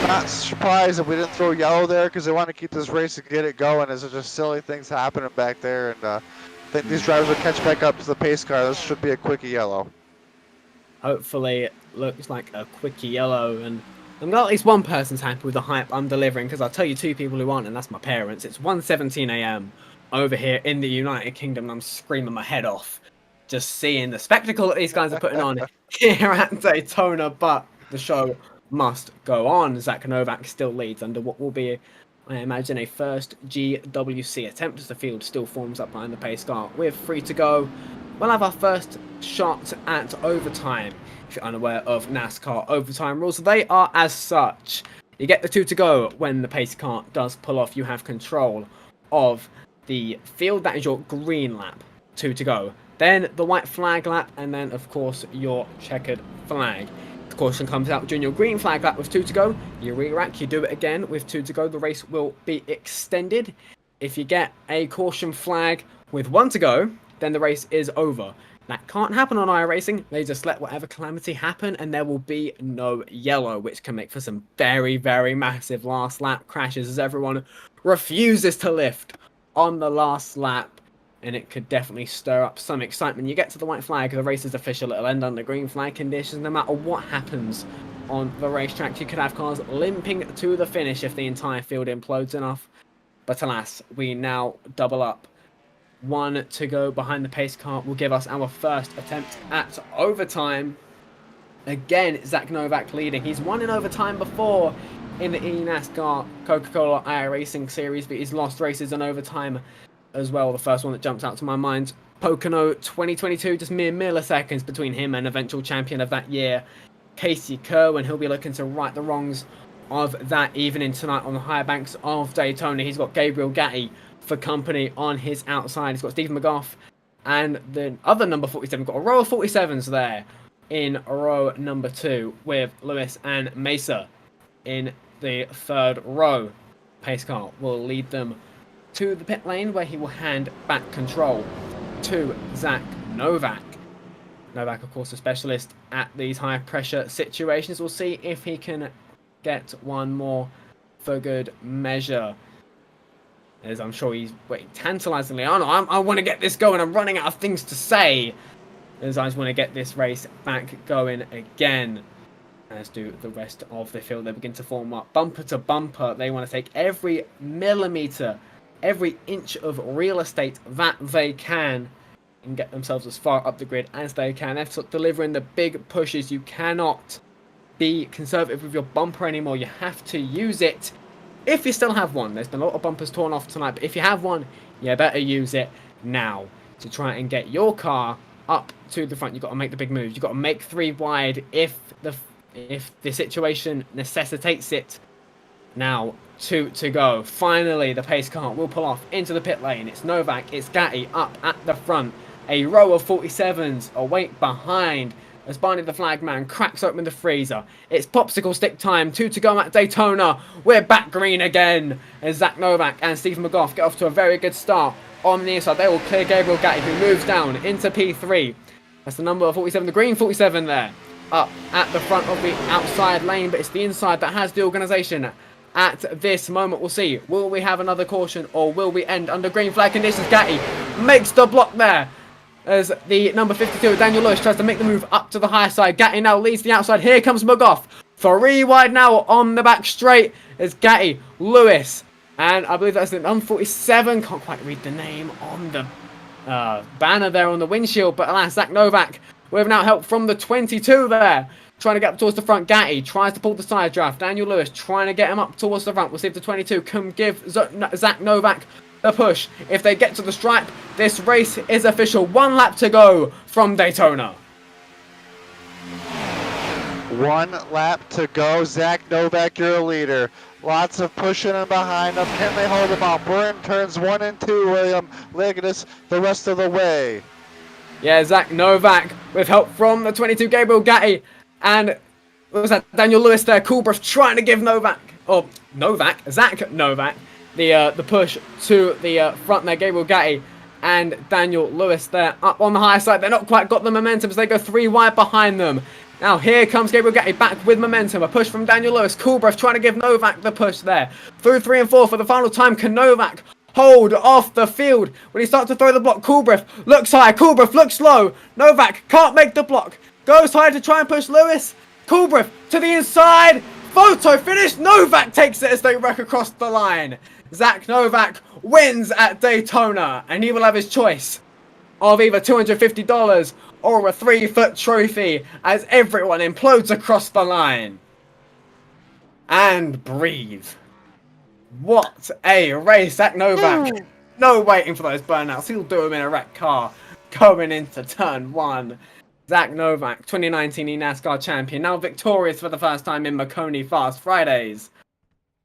not surprised that we didn't throw yellow there, because they want to keep this race and get it going. There's just silly things happening back there, and I think these drivers will catch back up to the pace car. This should be a quickie yellow. Hopefully it looks like a quickie yellow, and I'm glad at least one person's happy with the hype I'm delivering, because I'll tell you 2 people who aren't, and that's my parents. It's 1:17 AM over here in the United Kingdom, and I'm screaming my head off just seeing the spectacle that these guys are putting on here at Daytona, but the show must go on. Zach Novak still leads under what will be, I imagine, a first GWC attempt as the field still forms up behind the pace car. We're 3 to go. We'll have our first shot at overtime. If you're unaware of NASCAR overtime rules, they are as such. You get the 2 to go when the pace car does pull off. You have control of the field. That is your green lap. 2 to go. Then the white flag lap, and then, of course, your checkered flag. The caution comes out during your green flag lap with 2 to go. You re-rack, you do it again with 2 to go. The race will be extended. If you get a caution flag with 1 to go, then the race is over. That can't happen on iRacing. They just let whatever calamity happen, and there will be no yellow, which can make for some very, very massive last lap crashes as everyone refuses to lift on the last lap. and it could definitely stir up some excitement. You get to the white flag, the race is official, it'll end under green flag conditions. No matter what happens on the racetrack, you could have cars limping to the finish if the entire field implodes enough. But alas, we now double up. 1 to go behind the pace car will give us our first attempt at overtime. Again, Zach Novak leading. He's won in overtime before in the eNASCAR Coca-Cola iRacing Series, but he's lost races in overtime as well. The first one that jumps out to my mind, Pocono 2022, just mere milliseconds between him and eventual champion of that year, Casey Kerwin. He'll be looking to right the wrongs of that evening tonight on the higher banks of Daytona. He's got Gabriel Gatti for company on his outside. He's got Stephen McGough and the other number 47. Got a row of 47s there in row number 2 with Lewis and Mesa in the third row. Pace car will lead them to the pit lane where he will hand back control to Zach Novak. Novak, of course, a specialist at these high pressure situations. We'll see if he can get one more for good measure. As I'm sure he's waiting tantalizingly. Oh no, I want to get this going. I'm running out of things to say. As I just want to get this race back going again. As do the rest of the field. They begin to form up bumper to bumper. They want to take every millimeter, every inch of real estate that they can and get themselves as far up the grid as they can. They're delivering the big pushes. You cannot be conservative with your bumper anymore. You have to use it if you still have one. There's been a lot of bumpers torn off tonight, but if you have one, you better use it now to try and get your car up to the front. You've got to make the big moves. You've got to make 3 wide if the situation necessitates it. Now, 2 to go. Finally, the pace car will pull off into the pit lane. It's Novak, it's Gatti up at the front. A row of 47s await behind as Barney the Flagman cracks open the freezer. It's popsicle stick time. 2 to go at Daytona. We're back green again as Zach Novak and Stephen McGough get off to a very good start on the inside. They will clear Gabriel Gatti, who moves down into P3. That's the number 47, the green 47 there. Up at the front of the outside lane, but it's the inside that has the organisation at this moment. We'll see. Will we have another caution or will we end under green flag conditions? Gatti makes the block there as the number 52, Daniel Lewis, tries to make the move up to the higher side. Gatti now leads the outside. Here comes McGough. 3 wide now on the back straight as Gatti, Lewis, and I believe that's the number 47. Can't quite read the name on the banner there on the windshield, but alas, Zach Novak with now help from the 22 there. Trying to get up towards the front. Gatti tries to pull the side draft. Daniel Lewis trying to get him up towards the front. We'll see if the 22 can give Zach Novak a push. If they get to the stripe, this race is official. 1 lap to go from Daytona. 1 lap to go. Zach Novak, your leader. Lots of pushing in behind them. Can they hold him off? We're in turns 1 and 2, William. Ligonis the rest of the way. Yeah, Zach Novak with help from the 22 Gabriel Gatti. And what was that? Daniel Lewis there. Coolbrough trying to give Zach Novak, the push to the front there. Gabriel Gatti and Daniel Lewis there up on the higher side. They're not quite got the momentum as they go 3 wide behind them. Now here comes Gabriel Gatti back with momentum. A push from Daniel Lewis. Coolbrough trying to give Novak the push there. Through 3 and 4 for the final time. Can Novak hold off the field when he starts to throw the block? Coolbrough looks high. Coolbrough looks low. Novak can't make the block. Goes high to try and push Lewis. Coolbrough to the inside. Photo finish. Novak takes it as they wreck across the line. Zach Novak wins at Daytona, and he will have his choice of either $250 or a 3-foot trophy as everyone implodes across the line. And breathe. What a race, Zach Novak. No waiting for those burnouts. He'll do them in a wrecked car going into turn 1. Zach Novak, 2019 eNASCAR champion, now victorious for the first time in Maconi Fast Fridays.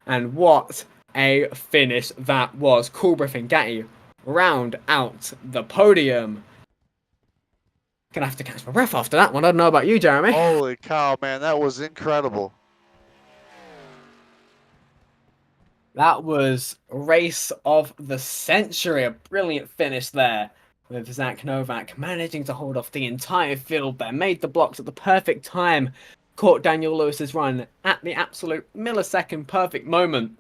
And what a finish that was. Coolbrough and Gatti round out the podium. Gonna have to catch my breath after that one. I don't know about you, Jeremy. Holy cow, man, that was incredible. That was race of the century. A brilliant finish there with Zach Novak managing to hold off the entire field there. Made the blocks at the perfect time. Caught Daniel Lewis's run at the absolute millisecond perfect moment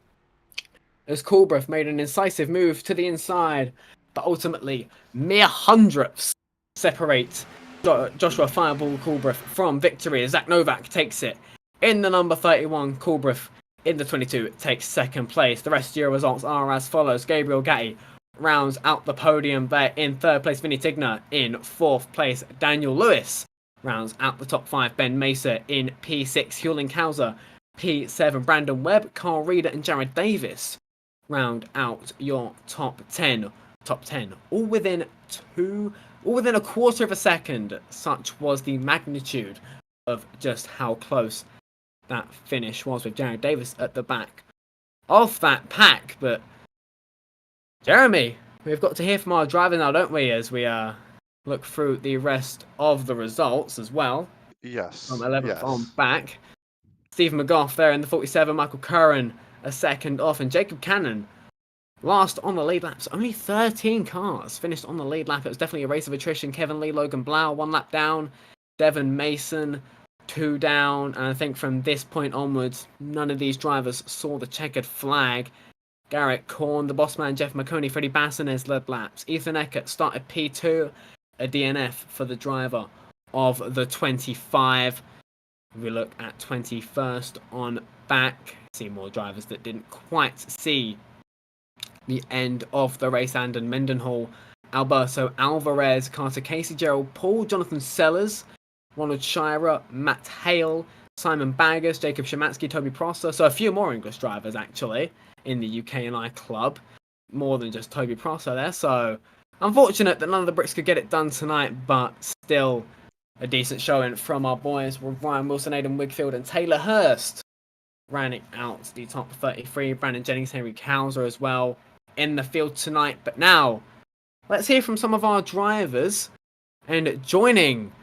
as Coolbrough made an incisive move to the inside. but ultimately mere hundredths separate Joshua Fireball Coolbrith from victory. Zach Novak takes it in the number 31. Coolbrith in the 22 takes second place. The rest of your results are as follows. Gabriel Gatti rounds out the podium there in third place. Vinny Tigner in fourth place. Daniel Lewis rounds out the top five. Ben Mesa in P6. Hewlin Kauser P7. Brandon Webb, Carl Reeder, and Jared Davis round out your top 10. Top 10, all within a quarter of a second. Such was the magnitude of just how close that finish was, with Jared Davis at the back of that pack. But Jeremy, we've got to hear from our driver now, don't we, as we look through the rest of the results as well. Yes. From 11th on Yes. back. Steve McGough there in the 47, Michael Curran a second off, and Jacob Cannon last on the lead laps. Only 13 cars finished on the lead lap. It was definitely a race of attrition. Kevin Lee, Logan Blau, 1 lap down. Devon Mason, 2 down. And I think from this point onwards, none of these drivers saw the checkered flag. Garrett Korn, the boss man, Jeff Maconi, Freddie Bassinez led laps. Ethan Eckert started P2, a DNF for the driver of the 25. We look at 21st on back. See more drivers that didn't quite see the end of the race. Andon Mendenhall, Alberto Alvarez, Carter Casey, Gerald Paul, Jonathan Sellers, Ronald Shirer, Matt Hale, Simon Baggers, Jacob Szymanski, Toby Prosser. So a few more English drivers actually in the UK&I club. More than just Toby Prosser there. So unfortunate that none of the Brits could get it done tonight, but still a decent showing from our boys with Ryan Wilson, Aidan Wigfield, and Taylor Hurst rounding out the top 33. Brandon Jennings, Henry Kauser as well in the field tonight. But now, let's hear from some of our drivers. And joining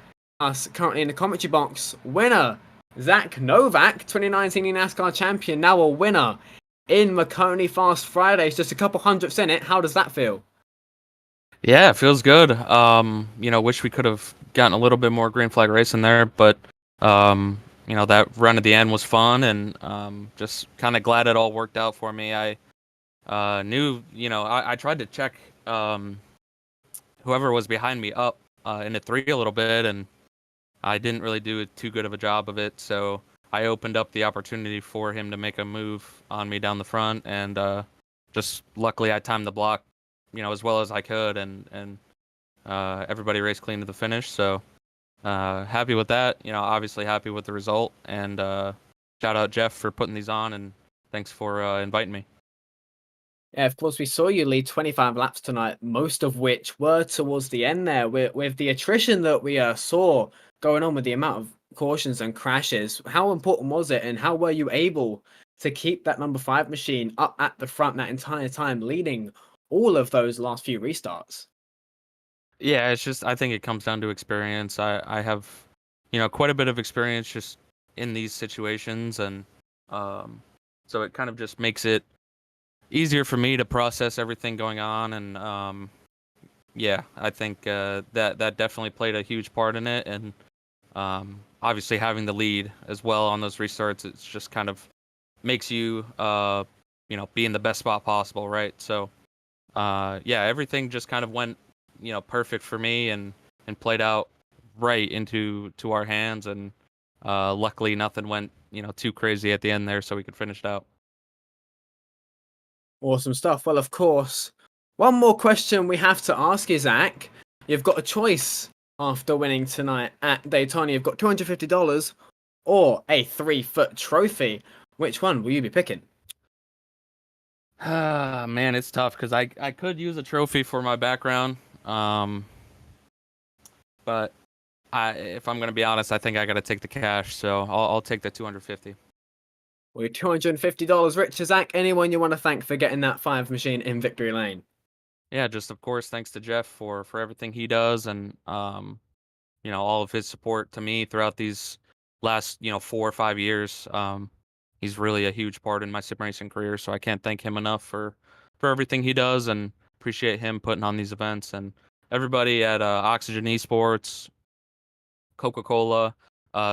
us currently in the commentary box, winner Zach Novak, 2019 NASCAR champion, now a winner in Maconi Fast Fridays, just a couple hundredths in it. How does that feel? Yeah, it feels good. Wish we could have gotten a little bit more green flag racing there, but that run at the end was fun, and just kind of glad it all worked out for me. I knew, I tried to check whoever was behind me up in the 3 a little bit, and I didn't really do too good of a job of it, so I opened up the opportunity for him to make a move on me down the front, and just luckily I timed the block, as well as I could, and everybody raced clean to the finish, so happy with that. Obviously happy with the result, and shout out Jeff for putting these on, and thanks for inviting me. Yeah, of course, we saw you lead 25 laps tonight, most of which were towards the end there. With the attrition that we saw going on with the amount of cautions and crashes, how important was it, and how were you able to keep that number 5 machine up at the front that entire time, leading all of those last few restarts? Yeah, it's just, I think it comes down to experience. I have, quite a bit of experience just in these situations, and so it kind of just makes it easier for me to process everything going on, and yeah, I think that definitely played a huge part in it, and obviously having the lead as well on those restarts, it's just kind of makes you be in the best spot possible, right? So yeah, everything just kind of went perfect for me, and played out right into our hands, and luckily nothing went too crazy at the end there, so we could finish it out. Awesome stuff. Well, of course, one more question we have to ask is, Zach, you've got a choice after winning tonight at Daytona. You've got $250 or a 3-foot trophy. Which one will you be picking? Man, it's tough because I could use a trophy for my background, but if I'm gonna be honest, I think I gotta take the cash, so I'll take the 250. Well, your $250, Rich. Zach, anyone you want to thank for getting that 5 machine in victory lane? Yeah, just of course thanks to Jeff for everything he does, and all of his support to me throughout these last 4 or 5 years. He's really a huge part in my sim racing career, so I can't thank him enough for everything he does, and appreciate him putting on these events, and everybody at Oxygen Esports, Coca-Cola,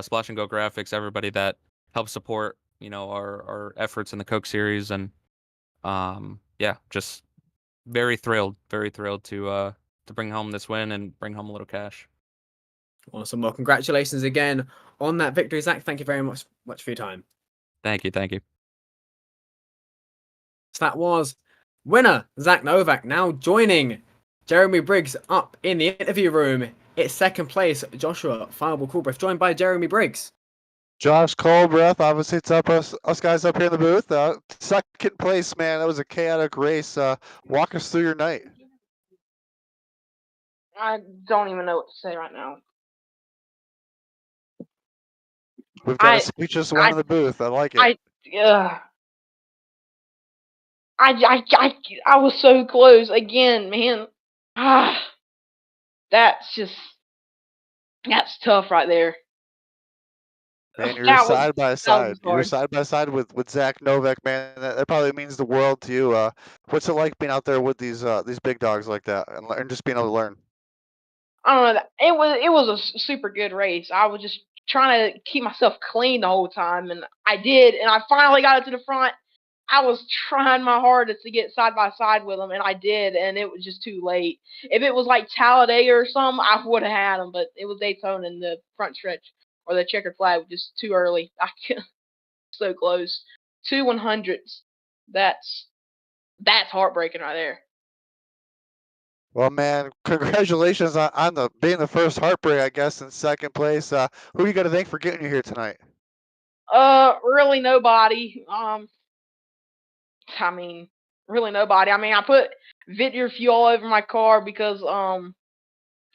Splash and Go Graphics, everybody that helps support our efforts in the Coke series, and yeah, just very thrilled to bring home this win and bring home a little cash. Awesome. Well, congratulations again on that victory, Zach. Thank you very much for your time. Thank you. So that was winner Zach Novak now joining Jeremy Briggs up in the interview room. It's second place Joshua Fireball Coolbreath, joined by Jeremy Briggs. Josh Colbreath, obviously it's up us guys up here in the booth. Second place, man. That was a chaotic race. Walk us through your night. I don't even know what to say right now. We've got a speechless one in the booth. I like it. I was so close again, man. That's tough right there. Man, you're side by side. You're side by side with Zach Novak, man. That probably means the world to you. What's it like being out there with these big dogs like that, and just being able to learn? I don't know. It was a super good race. I was just trying to keep myself clean the whole time, and I did. And I finally got it to the front. I was trying my hardest to get side by side with them, and I did, and it was just too late. If it was like Talladega or something, I would have had them, but it was Daytona in the front stretch, or the checkered flag was just too early. So close. 2 100s. That's heartbreaking right there. Well, man, congratulations on being the first heartbreak, I guess, in second place. Who you got to thank for getting you here tonight? Really nobody. I mean, really nobody. I mean, I put Victor fuel all over my car because I'm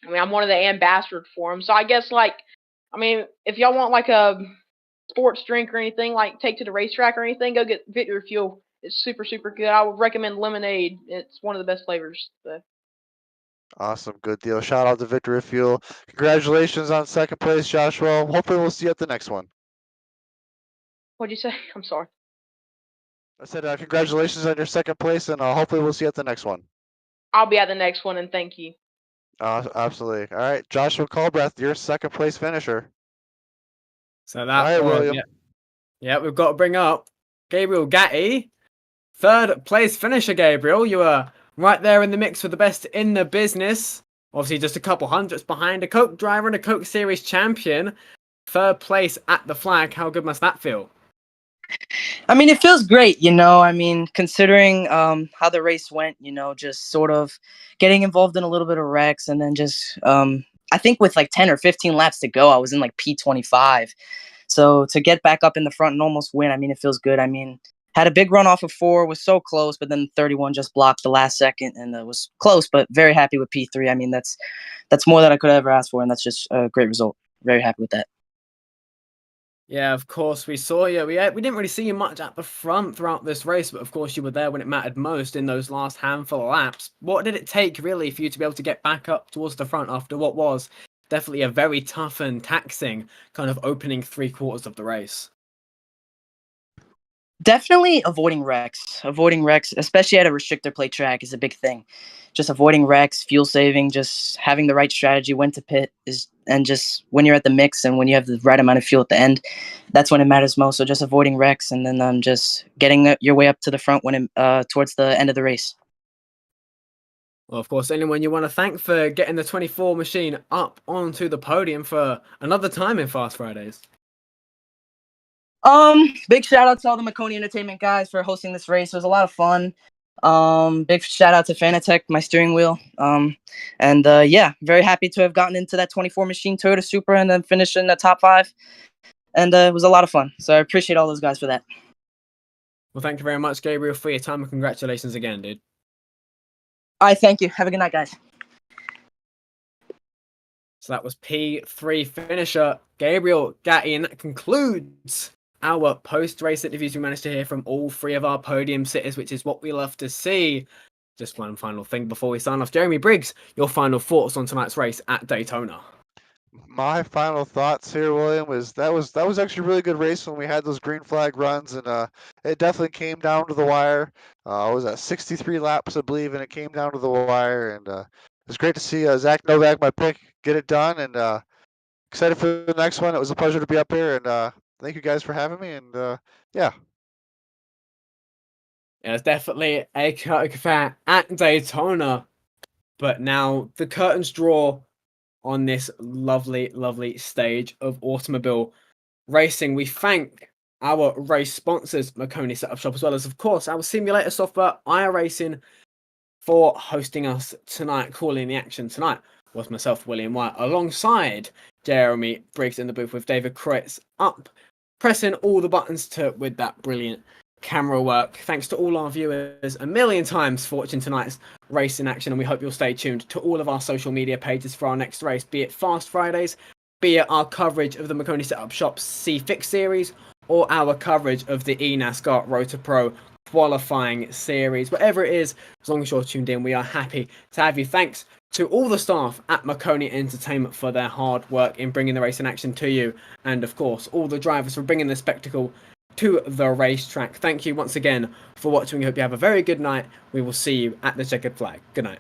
one of the ambassadors for him. So I guess if y'all want like a sports drink or anything, like take to the racetrack or anything, go get Victor fuel. It's super super good. I would recommend lemonade. It's one of the best flavors. So. Awesome, good deal. Shout out to Victory Fuel. Congratulations on second place, Joshua. Hopefully we'll see you at the next one. What'd you say? I'm sorry. I said congratulations on your second place, and hopefully we'll see you at the next one. I'll be at the next one, and thank you. Absolutely. All right, Joshua Colbreath, your second place finisher. So that William. Yeah, we've got to bring up Gabriel Gatti, third place finisher. Gabriel, you were right there in the mix for the best in the business. Obviously, just a couple hundreds behind a Coke driver and a Coke Series champion. Third place at the flag. How good must that feel? I mean, it feels great, I mean, considering how the race went, just sort of getting involved in a little bit of wrecks, and then just I think with like 10 or 15 laps to go, I was in like P25. So to get back up in the front and almost win, I mean, it feels good. I mean, had a big run off of 4, was so close, but then 31 just blocked the last second, and it was close, but very happy with P3. I mean, that's more than I could ever ask for, and that's just a great result. Very happy with that. Yeah, of course, we saw you. We didn't really see you much at the front throughout this race, but of course you were there when it mattered most in those last handful of laps. What did it take, really, for you to be able to get back up towards the front after what was definitely a very tough and taxing kind of opening 3/4 of the race? Definitely avoiding wrecks, especially at a restrictor plate track, is a big thing. Just avoiding wrecks, fuel saving, just having the right strategy when to pit and just when you're at the mix and when you have the right amount of fuel at the end, that's when it matters most. So just avoiding wrecks, and then just getting your way up to the front when towards the end of the race. Well, of course, anyone you want to thank for getting the 24 machine up onto the podium for another time in Fast Fridays? Big shout out to all the Maconi Entertainment guys for hosting this race. It was a lot of fun. Big shout out to Fanatec, my steering wheel. And yeah, very happy to have gotten into that 24 machine Toyota Supra and then finish in the top 5. And it was a lot of fun. So I appreciate all those guys for that. Well, thank you very much, Gabriel, for your time, and congratulations again, dude. All right, thank you. Have a good night, guys. So that was P3 finisher Gabriel Gatti, and that concludes our post-race interviews. We managed to hear from all 3 of our podium sitters, which is what we love to see. Just one final thing before we sign off. Jeremy Briggs, your final thoughts on tonight's race at Daytona? My final thoughts here, William, was that was actually a really good race when we had those green flag runs, and it definitely came down to the wire. It was at 63 laps, I believe, and it came down to the wire, and it was great to see Zach Novak, my pick, get it done, and excited for the next one. It was a pleasure to be up here, and thank you guys for having me, and yeah. It was definitely a chaotic affair at Daytona, but now the curtains draw on this lovely, lovely stage of automobile racing. We thank our race sponsors, Maconi Setup Shop, as well as, of course, our simulator software, iRacing, for hosting us tonight. Calling the action tonight was myself, William White, alongside Jeremy Briggs in the booth with David Kreutz up, pressing all the buttons with that brilliant camera work. Thanks to all our viewers a million times for watching tonight's race in action, and we hope you'll stay tuned to all of our social media pages for our next race, be it Fast Fridays, be it our coverage of the Maconi Setup Shop's C-Fix series, or our coverage of the eNASCAR Road to Pro qualifying series. Whatever it is, as long as you're tuned in, we are happy to have you. Thanks to all the staff at Maconi Entertainment for their hard work in bringing the race in action to you, and of course all the drivers for bringing the spectacle to the racetrack. Thank you once again for watching. We hope you have a very good night. We will see you at the checkered flag. Good night.